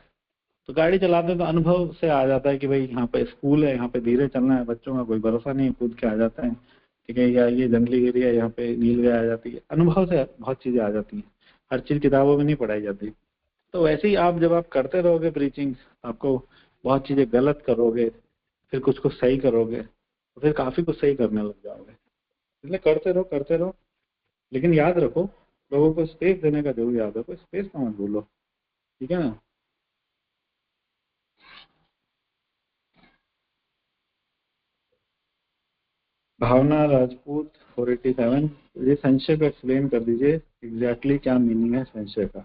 तो गाड़ी चलाते हैं तो अनुभव से आ जाता है कि भाई यहाँ पे स्कूल है, यहाँ पे धीरे चलना है, बच्चों का कोई भरोसा नहीं, कूद के आ जाते हैं, ठीक है। या ये जंगली एरिया, यहाँ पे नील गाय आ जाती है, अनुभव से बहुत चीजें आ जाती हैं, हर चीज किताबों में नहीं पढ़ाई जाती। तो वैसे ही आप जब आप करते रहोगे प्रीचिंग, आपको बहुत चीजें गलत करोगे, फिर कुछ कुछ सही करोगे, तो फिर काफी कुछ सही करने लग जाओगे। इसलिए करते रहो, करते रहो, लेकिन याद रखो, लोगों को स्पेस देने का जरूर याद रखो, स्पेस का मत भूलो, ठीक है ना। भावना राजपूत 487, ये संशय को एक्सप्लेन कर दीजिए, एग्जैक्टली क्या मीनिंग है संशय का।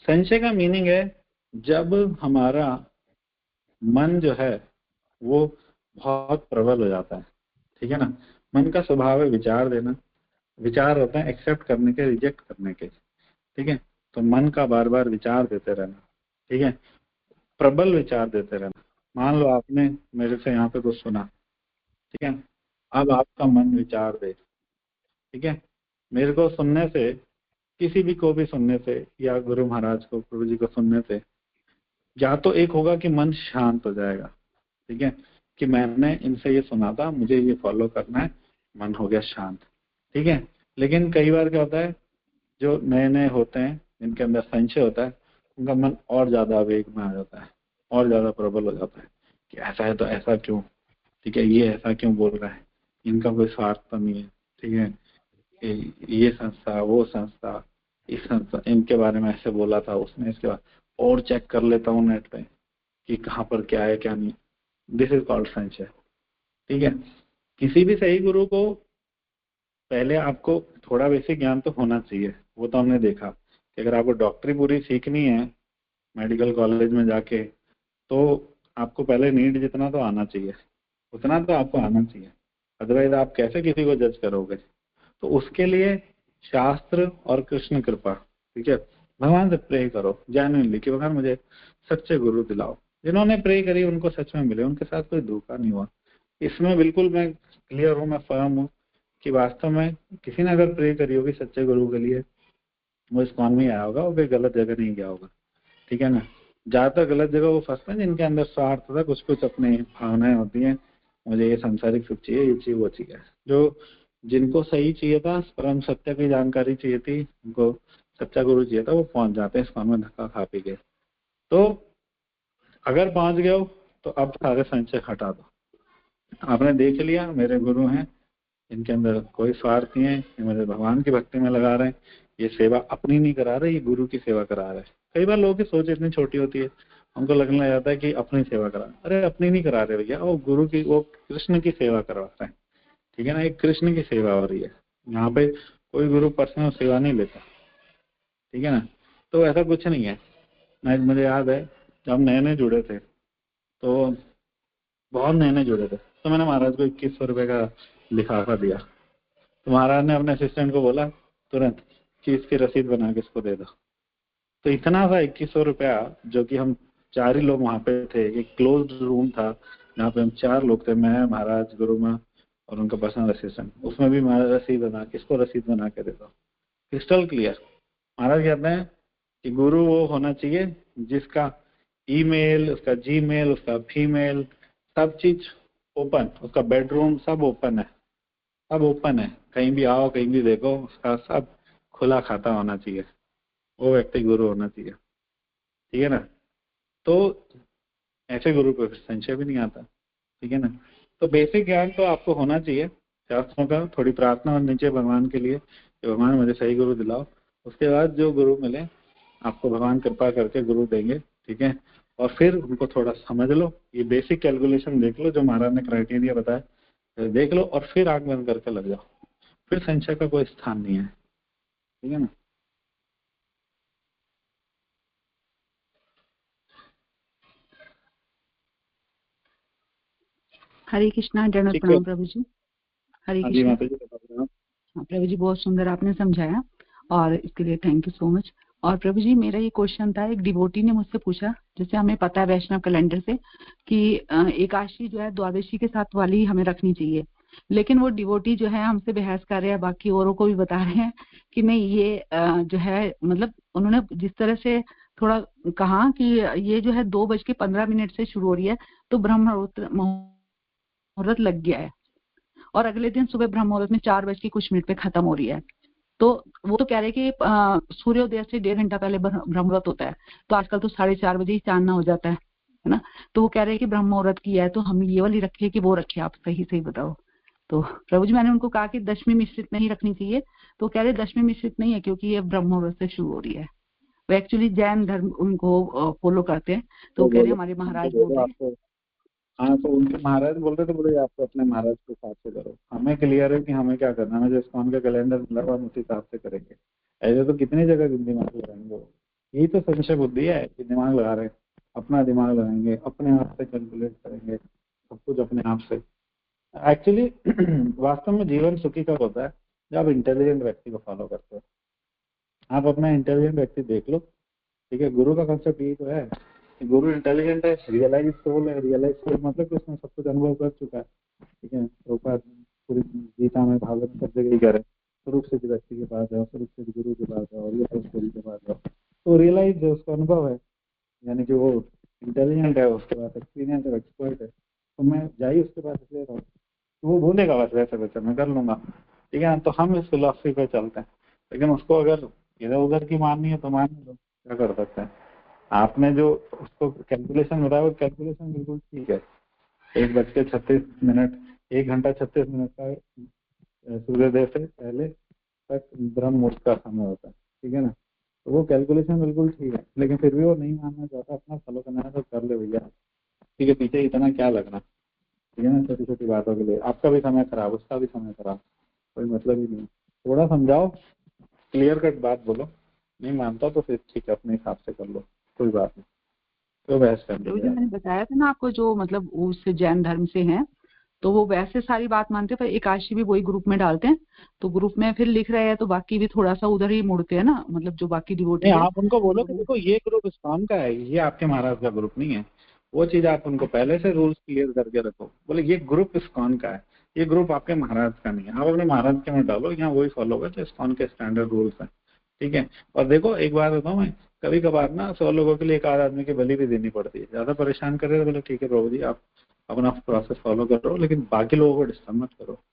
संशय का मीनिंग है जब हमारा मन जो है वो बहुत प्रबल हो जाता है, ठीक है ना। मन का स्वभाव है विचार देना, विचार होते हैं एक्सेप्ट करने के, रिजेक्ट करने के, ठीक है। तो मन का बार बार विचार देते रहना, ठीक है, प्रबल विचार देते रहना। मान लो आपने मेरे से यहाँ पे कुछ सुना, ठीक है, अब आपका मन विचार दे, ठीक है। मेरे को सुनने से, किसी भी को भी सुनने से, या गुरु महाराज को, गुरु जी को सुनने से, या तो एक होगा कि मन शांत हो जाएगा, ठीक है, कि मैंने इनसे ये सुना था, मुझे ये फॉलो करना है, मन हो गया शांत, ठीक है। लेकिन कई बार क्या होता है, जो नए नए होते हैं जिनके अंदर संशय होता है, उनका मन और ज्यादा आवेग में आ जाता है, और ज्यादा प्रबल हो जाता है कि ऐसा है तो ऐसा क्यों, ठीक है, ये ऐसा क्यों बोल रहा है, इनका कोई स्वार्थ तो नहीं है, ठीक है, ये संस्था, वो संस्था, इस संस्था, इनके बारे में ऐसे बोला था उसने, इसके बाद और चेक कर लेता हूँ नेट पे कि कहाँ पर क्या है क्या नहीं। दिस इज कॉल्ड संशय, ठीक है। किसी भी सही गुरु को पहले आपको थोड़ा बेसिक ज्ञान तो होना चाहिए, वो तो हमने देखा कि अगर आपको डॉक्टरी पूरी सीखनी है मेडिकल कॉलेज में जाके, तो आपको पहले नीट जितना तो आना चाहिए, उतना तो आपको आना चाहिए, अदरवाइज आप कैसे किसी को जज करोगे। तो उसके लिए शास्त्र और कृष्ण कृपा, ठीक है, भगवान से प्रे करो जेन्युइनली कि भगवान मुझे सच्चे गुरु दिलाओ। जिन्होंने प्रे करी उनको सच में मिले, उनके साथ कोई धोखा नहीं हुआ। इसमें बिल्कुल मैं क्लियर हूँ, मैं फर्म हूँ कि वास्तव में किसी ने अगर प्रे करी होगी सच्चे गुरु के लिए, वो इस्कॉन में आया होगा, वो कोई गलत जगह नहीं गया होगा। ठीक है ना। ज्यादातर गलत जगह वो फंसते हैं जिनके अंदर स्वार्थ था, कुछ कुछ अपनी भावनाएं होती हैं, मुझे ये सांसारिक सुख चाहिए, ये चाहिए, वो चाहिए। जो जिनको सही चाहिए था, परम सत्य की जानकारी चाहिए थी, उनको सच्चा गुरु चाहिए था, वो पहुंच जाते हैं इस्कॉन में धक्का खा पी के। तो अगर पहुंच गए हो तो अब सारे संशय हटा दो। आपने देख लिया मेरे गुरु हैं, इनके अंदर कोई स्वार्थ नहीं है, ये मुझे भगवान की भक्ति में लगा रहे हैं, ये सेवा अपनी नहीं करा रहे, ये गुरु की सेवा करा रहे हैं। कई बार लोगों की सोच इतनी छोटी होती है, हमको लगने लग जाता है कि अपनी सेवा करा, अरे अपनी नहीं करा रहे भैया, वो गुरु की, वो कृष्ण की सेवा करवा रहे हैं। ठीक है ना, एक कृष्ण की सेवा हो रही है यहाँ पे, कोई गुरु पर्सनल सेवा नहीं लेता। ठीक है ना। तो ऐसा कुछ नहीं है। मुझे याद है जब नए नए जुड़े थे, तो बहुत नए नए जुड़े थे, तो मैंने महाराज को 2100 रुपए का लिफाफा दिया। तो महाराज ने अपने असिस्टेंट को बोला तुरंत कि इसकी रसीद बना के इसको दे दो। तो इतना सा 2100 रुपया, जो कि हम 4 ही लोग वहां पे थे, एक क्लोज रूम था जहाँ पे हम 4 लोग थे, मैं, महाराज, गुरु माँ और उनका पर्सनल असिस्टेंट, उसमें भी महाराज रसीद बना के, इसको रसीद बना के दे दो, क्रिस्टल क्लियर। महाराज कहते हैं कि गुरु वो होना चाहिए जिसका ईमेल, उसका जीमेल, उसका फीमेल, सब चीज ओपन, उसका बेडरूम सब ओपन है, सब ओपन है, कहीं भी आओ कहीं भी देखो, उसका सब खुला खाता होना चाहिए, वो व्यक्ति गुरु होना चाहिए। ठीक है ना। तो ऐसे गुरु को संशय भी नहीं आता। ठीक है ना। तो बेसिक ज्ञान तो आपको होना चाहिए शास्त्रों का, थोड़ी प्रार्थना होनी चाहिए भगवान के लिए कि भगवान मुझे सही गुरु दिलाओ। उसके बाद जो गुरु मिले आपको भगवान कृपा करके गुरु देंगे। ठीक है। और फिर उनको थोड़ा समझ लो, ये बेसिक कैलकुलेशन देख लो जो महाराज ने क्राइटेरिया बताया, देख लो और फिर आंख बंद करके लग जाओ, फिर संशय का कोई स्थान नहीं है। ठीक है ना। हरे कृष्णा, दंडवत ठीक है। प्रणाम प्रभु जी। हरे हाँ जी कृष्णा। माता जी, बता रहे हैं आप। हाँ, प्रभु जी बहुत सुंदर आपने समझाया और इसके लिए थैंक यू सो मच। और प्रभु जी मेरा ये क्वेश्चन था, एक डिवोटी ने मुझसे पूछा, जैसे हमें पता है वैष्णव कैलेंडर से कि एकादशी जो है द्वादशी के साथ वाली हमें रखनी चाहिए, लेकिन वो डिवोटी जो है हमसे बहस कर रहे हैं, बाकी औरों को भी बता रहे हैं कि नहीं ये जो है, मतलब उन्होंने जिस तरह से थोड़ा कहा कि ये जो है 2:15 से शुरू हो रही है, तो ब्रह्म मुहूर्त लग गया है और अगले दिन सुबह ब्रह्म मुहूर्त में 4:00 पे खत्म हो रही है। तो वो तो कह रहे कि सूर्योदय से 1.5 घंटा पहले ब्रह्म मुहूर्त होता है, तो आजकल तो 4:30 बजे ही चांदना हो जाता है ना। तो वो कह रहे हैं कि ब्रह्म मुहूर्त की है, तो हम ये वाली रखिए कि वो रखिए, आप सही सही बताओ। तो प्रभु जी मैंने उनको कहा कि दशमी मिश्रित नहीं रखनी चाहिए, तो कह रहे दशमी मिश्रित नहीं है क्योंकि ये ब्रह्म मुहूर्त से शुरू हो रही है। वो एक्चुअली जैन धर्म उनको फॉलो करते हैं, तो तो वो कह रहे हैं बोलो, हमारे उनको महाराज बोल बोलो रहे हैं। आपको। हाँ, तो उनके महाराज बोल रहे थे, बोले आपको अपने महाराज के हिसाब से करो, हमें क्लियर है कि हमें क्या करना है, हमें जो इस्कॉन का कैलेंडर मिला हुआ हम उसी हिसाब से करेंगे। ऐसे तो कितनी जगह दिमाग लगाएंगे वो। यही तो संशय बुद्धि है कि दिमाग लगा रहे हैं, अपना दिमाग लगाएंगे, अपने आप से कैलकुलेट करेंगे सब कुछ अपने आप से। एक्चुअली वास्तव में जीवन सुखी कब होता है, जब आप इंटेलिजेंट व्यक्ति को फॉलो करते हो। आप अपना इंटेलिजेंट व्यक्ति देख लो। ठीक है। गुरु का कंसेप्ट यही तो है कि गुरु इंटेलिजेंट है, रियलाइज सोल है। रियलाइज सोल मतलब कि उसने सब कुछ अनुभव कर चुका है। ठीक है। प्रभुपाद पूरी गीता में, भागवत में सब जगह ही करे, स्वरूप से व्यक्ति के पास जाओ, स्वरूप से गुरु के पास जाओ, ये गुरु के पास जाओ, तो रियलाइज है, उसका अनुभव है, यानी कि वो इंटेलिजेंट है, उसके पास एक्सपीरियंस है, एक्सपर्ट है। तो मैं जाइए उसके पास इसलिए रहा हूँ, तो वो बोलेगा बस वैसे वैसे मैं कर लूंगा। ठीक है। तो हम इस फिलोसफी पे चलते हैं, लेकिन उसको अगर इधर उधर की माननी है तो मान लो, क्या कर सकते हैं। आपने जो उसको कैलकुलेशन बताया वो कैलकुलेशन बिल्कुल ठीक है। 1:36, 1 घंटा 36 मिनट का सूर्योदय से पहले तक ब्रह्म मुहूर्त का समय होता है। ठीक है ना। तो वो कैलकुलेशन बिल्कुल ठीक है, लेकिन फिर भी वो नहीं मानना चाहता, अपना फॉलो करना है तो कर ले भैया। ठीक है, पीछे इतना क्या लगना। ठीक है ना। छोटी छोटी बातों के लिए आपका भी समय खराब, उसका भी समय खराब, कोई मतलब ही नहीं। थोड़ा समझाओ, क्लियर कट बात बोलो, नहीं मानता तो फिर ठीक है, अपने हिसाब से कर लो, कोई बात नहीं, तो बहस करने प्रभु की जी मैंने ज्यादा। बताया था ना आपको, जो मतलब उससे जैन धर्म से हैं, तो वो वैसे सारी बात मानते हैं, पर एकादशी भी वही ग्रुप में डालते हैं। तो ग्रुप में फिर लिख रहे हैं तो बाकी भी थोड़ा सा उधर ही मुड़ते हैं ना, मतलब जो बाकी डिवोटी नहीं, है आप उनको बोलो तो कि वो। देखो ये ग्रुप इस्कॉन का है, ये आपके महाराज का ग्रुप नहीं है। वो चीज आप उनको पहले से रूल्स क्लियर करके रखो, बोले ये ग्रुप इस्कॉन का है, ये ग्रुप आपके महाराज का नहीं है। आप अपने महाराज के में डालो, यहाँ वही फॉलो कर तो इस्कॉन के स्टैंडर्ड रूल्स हैं, ठीक है। और देखो एक बात बताऊँ मैं, कभी कभार ना 100 लोगों के लिए एक आध आदमी की बलि भी देनी पड़ती है। ज्यादा परेशान कर रहे हो, बोले ठीक है प्रभु जी आप अपना प्रोसेस फॉलो करो, लेकिन बाकी लोगों को डिस्टर्ब मत करो।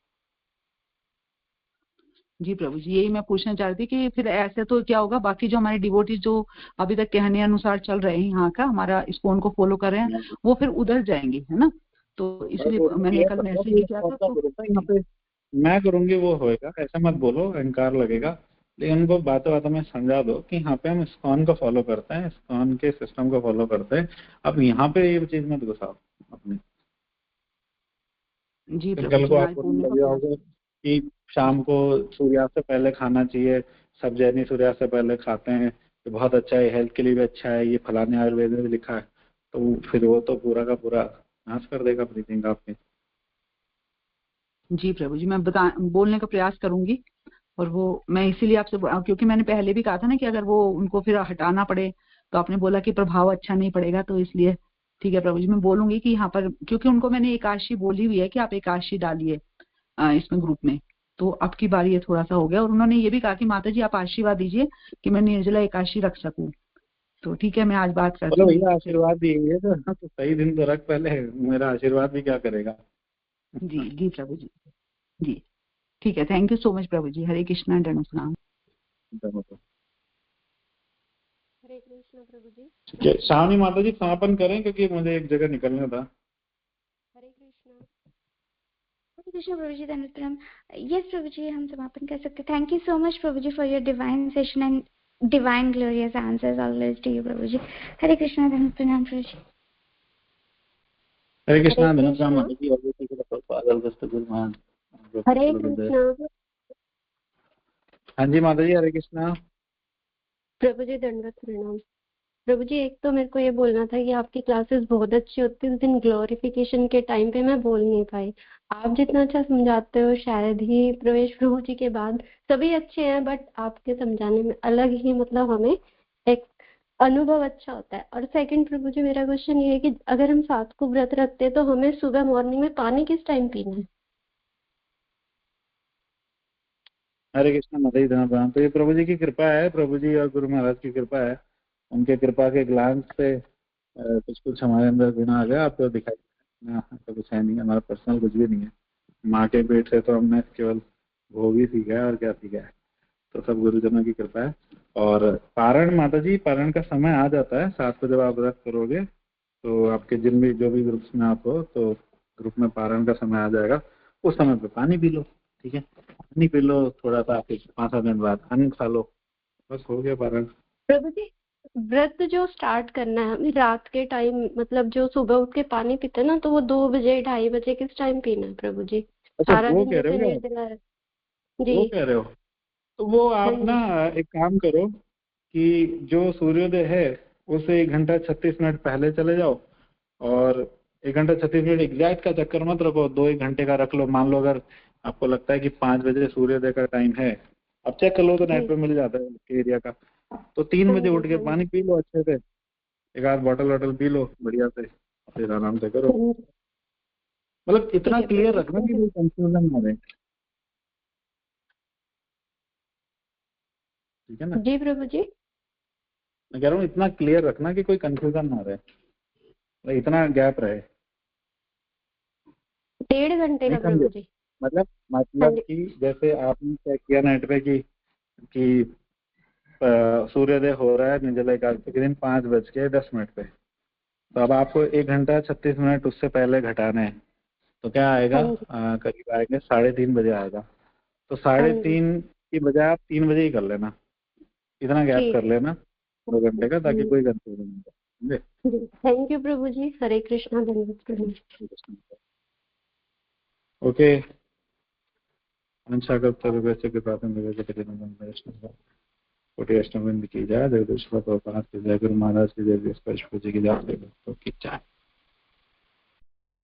जी प्रभु जी, यही मैं पूछना चाह रही थी कि फिर ऐसे तो क्या होगा, बाकी जो हमारे डिवोटी जो अभी तक कहने अनुसार चल रहे हैं यहाँ का, हमारा इस्कॉन को फॉलो कर रहे हैं, वो फिर उधर जाएंगे, है ना। तो और इसलिए वो मैंने क्लियर कल रखो मैसेज कि भी किया था इस्कॉन का तो। ग्रुप है यहाँ पे, मैं करूंगी वो होएगा, ऐसा मत बोलो, अहंकार लगेगा। लेकिन उनको बातों बातों में समझा दो कि यहाँ पे हम इस्कॉन को फॉलो करते हैं, इस्कॉन के सिस्टम को फॉलो करते हैं। अब यहाँ पे ये चीज मत घुसाओ अपनी। जी फिर प्रभु कल जी, को मैं आप आज बोलने बोलने का लगे प्रयास। होगे कि शाम को सूर्यास्त से पहले खाना चाहिए, सब जैनी सूर्यास्त से पहले खाते हैं, ये बहुत अच्छा है, हेल्थ के लिए भी अच्छा है, ये फलाने आयुर्वेद में भी लिखा है। तो फिर वो तो पूरा का पूरा नाश कर देगा ब्रीथिंग आपके। जी प्रभु जी, मैं बोलने का प्रयास करूंगी। और वो मैं इसीलिए आपसे क्योंकि मैंने पहले भी कहा था ना कि अगर वो उनको फिर हटाना पड़े, तो आपने बोला कि प्रभाव अच्छा नहीं पड़ेगा, तो इसलिए ठीक है प्रभु जी, मैं बोलूंगी कि यहाँ पर, क्योंकि उनको मैंने एकादशी बोली हुई है कि आप एकादशी डालिए इसमें ग्रुप में। तो अब की बारी ये थोड़ा सा हो गया, और उन्होंने ये भी कहा कि माता जी आप आशीर्वाद दीजिए कि मैं निर्जला एकादशी रख सकूं। तो ठीक है, मैं आज बात करती बोलो हूँ भैया दीदी से। आशीर्वाद दिए तो सही दिन तो रख पहले, मेरा आशीर्वाद भी क्या करेगा। जी जी प्रभु जी। जी ठीक है, thank you so much Prabhu ji. हरे कृष्णा दंड हरे कृष्ण प्रभु जी। ठीक है, श्रावणी माता जी समापन करें क्योंकि मुझे एक जगह निकलना था। हरे कृष्ण प्रभु जी, धन्यवाद प्रणाम। यस प्रभु जी, हम समापन कर सकते। Thank you so much Prabhu ji for your divine session and divine glorious answers always to you Prabhu ji. Hare Krishna, धन्यवाद प्रणाम प्रभु जी। हरे हरे कृष्णा धनुषराम कृष्ण। माता जी, और किसी को तो पागल दस्त गुरुमान। हरे कृष्ण हाँ जी माता जी, हरे कृष्णा। प्रभु जी, दंडवत प्रणाम प्रभु जी। एक तो मेरे को ये बोलना था कि आपकी क्लासेस बहुत अच्छी होती है। उस दिन ग्लोरिफिकेशन के टाइम पे मैं बोल नहीं पाई। आप जितना अच्छा समझाते हो, शायद ही प्रवेश प्रभु जी के बाद सभी अच्छे हैं, बट आपके समझाने में अलग ही, मतलब हमें एक अनुभव अच्छा होता है। और सेकंड प्रभु जी, मेरा क्वेश्चन ये है कि अगर हम 7 को व्रत रखते हैं तो हमें सुबह मॉर्निंग में पानी किस टाइम पीना है? हरे कृष्णा माता जी धन्यवाद। तो ये प्रभु जी की कृपा है, प्रभु जी और गुरु महाराज की कृपा है। उनके कृपा के ग्लांस से कुछ कुछ हमारे अंदर गुण आ गया, आपको दिखाई तो कुछ है नहीं, हमारा पर्सनल कुछ भी नहीं है। माँ के पेट से तो हमने केवल भोग ही सीखा है और क्या सीखा है। तो सब गुरुजनों की कृपा है। और पारण माता जी, पारण का समय आ जाता है 7 को, जब आप व्रत करोगे तो आपके जिन भी जो भी ग्रुप्स में आप हो, तो ग्रुप में पारण का समय आ जाएगा। उस समय पे पानी पी लो, ठीक है, पानी पी लो थोड़ा सा, फिर 5-7 दिन बाद अन्न खा लो, बस हो गया पारण। प्रभु जी, व्रत जो स्टार्ट करना है हमें रात के टाइम, मतलब जो सुबह उठ के पानी पीते हैं ना, तो वो 2 बजे 2:30 बजे किस टाइम पीना है प्रभु जी? अच्छा सारा वो दिन कह रहे जैसे हो क्या, निर्जला है। जी। वो कह रहे हो, तो वो हाँ आप ना जी। एक काम करो कि जो सूर्योदय है उसे 1 घंटा 36 मिनट पहले चले जाओ, और 1 घंटा 36 मिनट एग्जैक्ट का चक्कर मत रखो, 2-1 घंटे का रख लो। मान लो अगर आपको लगता है कि 5 बजे सूर्योदय का टाइम है, अब चेक कर लो तो नेट जी। पे मिल जाता है आपके एरिया का। तो 3 हाँ बजे जी। उठ के हाँ जी। पानी पी लो अच्छे से, एक आध बॉटल वॉटल पी लो बढ़िया से, फिर आराम से करो। हाँ जी, मतलब ठीक इतना है क्लियर प्रभु रखना कि जी। कोई कंफ्यूजन ना रहे, ठीक है ना। जी प्रभु जी। मैं कह रहा हूँ इतना क्लियर रखना कि कोई कंफ्यूजन ना रहे, मतलब इतना गैप रहे। 1.5 घंटे नहीं का समझे, प्रभु जी। मतलब हाँ मतलब जी। कि जैसे आपने चेक किया नेट पे कि सूर्योदय हो रहा है निर्जला एकादशी के दिन 5:10 पे, तो अब आपको 1 घंटा 36 मिनट उससे पहले घटाना है। तो क्या आएगा, हाँ जी। करीब आएंगे 3:30 बजे आएगा। तो हाँ साढ़े जी। तीन की बजाय आप 3 बजे ही कर लेना, इतना गैप कर ठीक है। लेना 2 घंटे का, ताकि कोई कंफ्यूजन नहीं हो, समझे। जी, थैंक यू प्रभु जी। हरे कृष्णा, धन्यवाद प्रभु जी। ओके। अंशा कल्पतरु वैसे के प्रार्थना निवेदन के दिन वैष्णव कोटि अष्टम बिंद की जाए, जगदीश्वर प्रभुपाद की जय, गुरु महाराज की जय, स्पर्श पूजी की जाए, की जाए।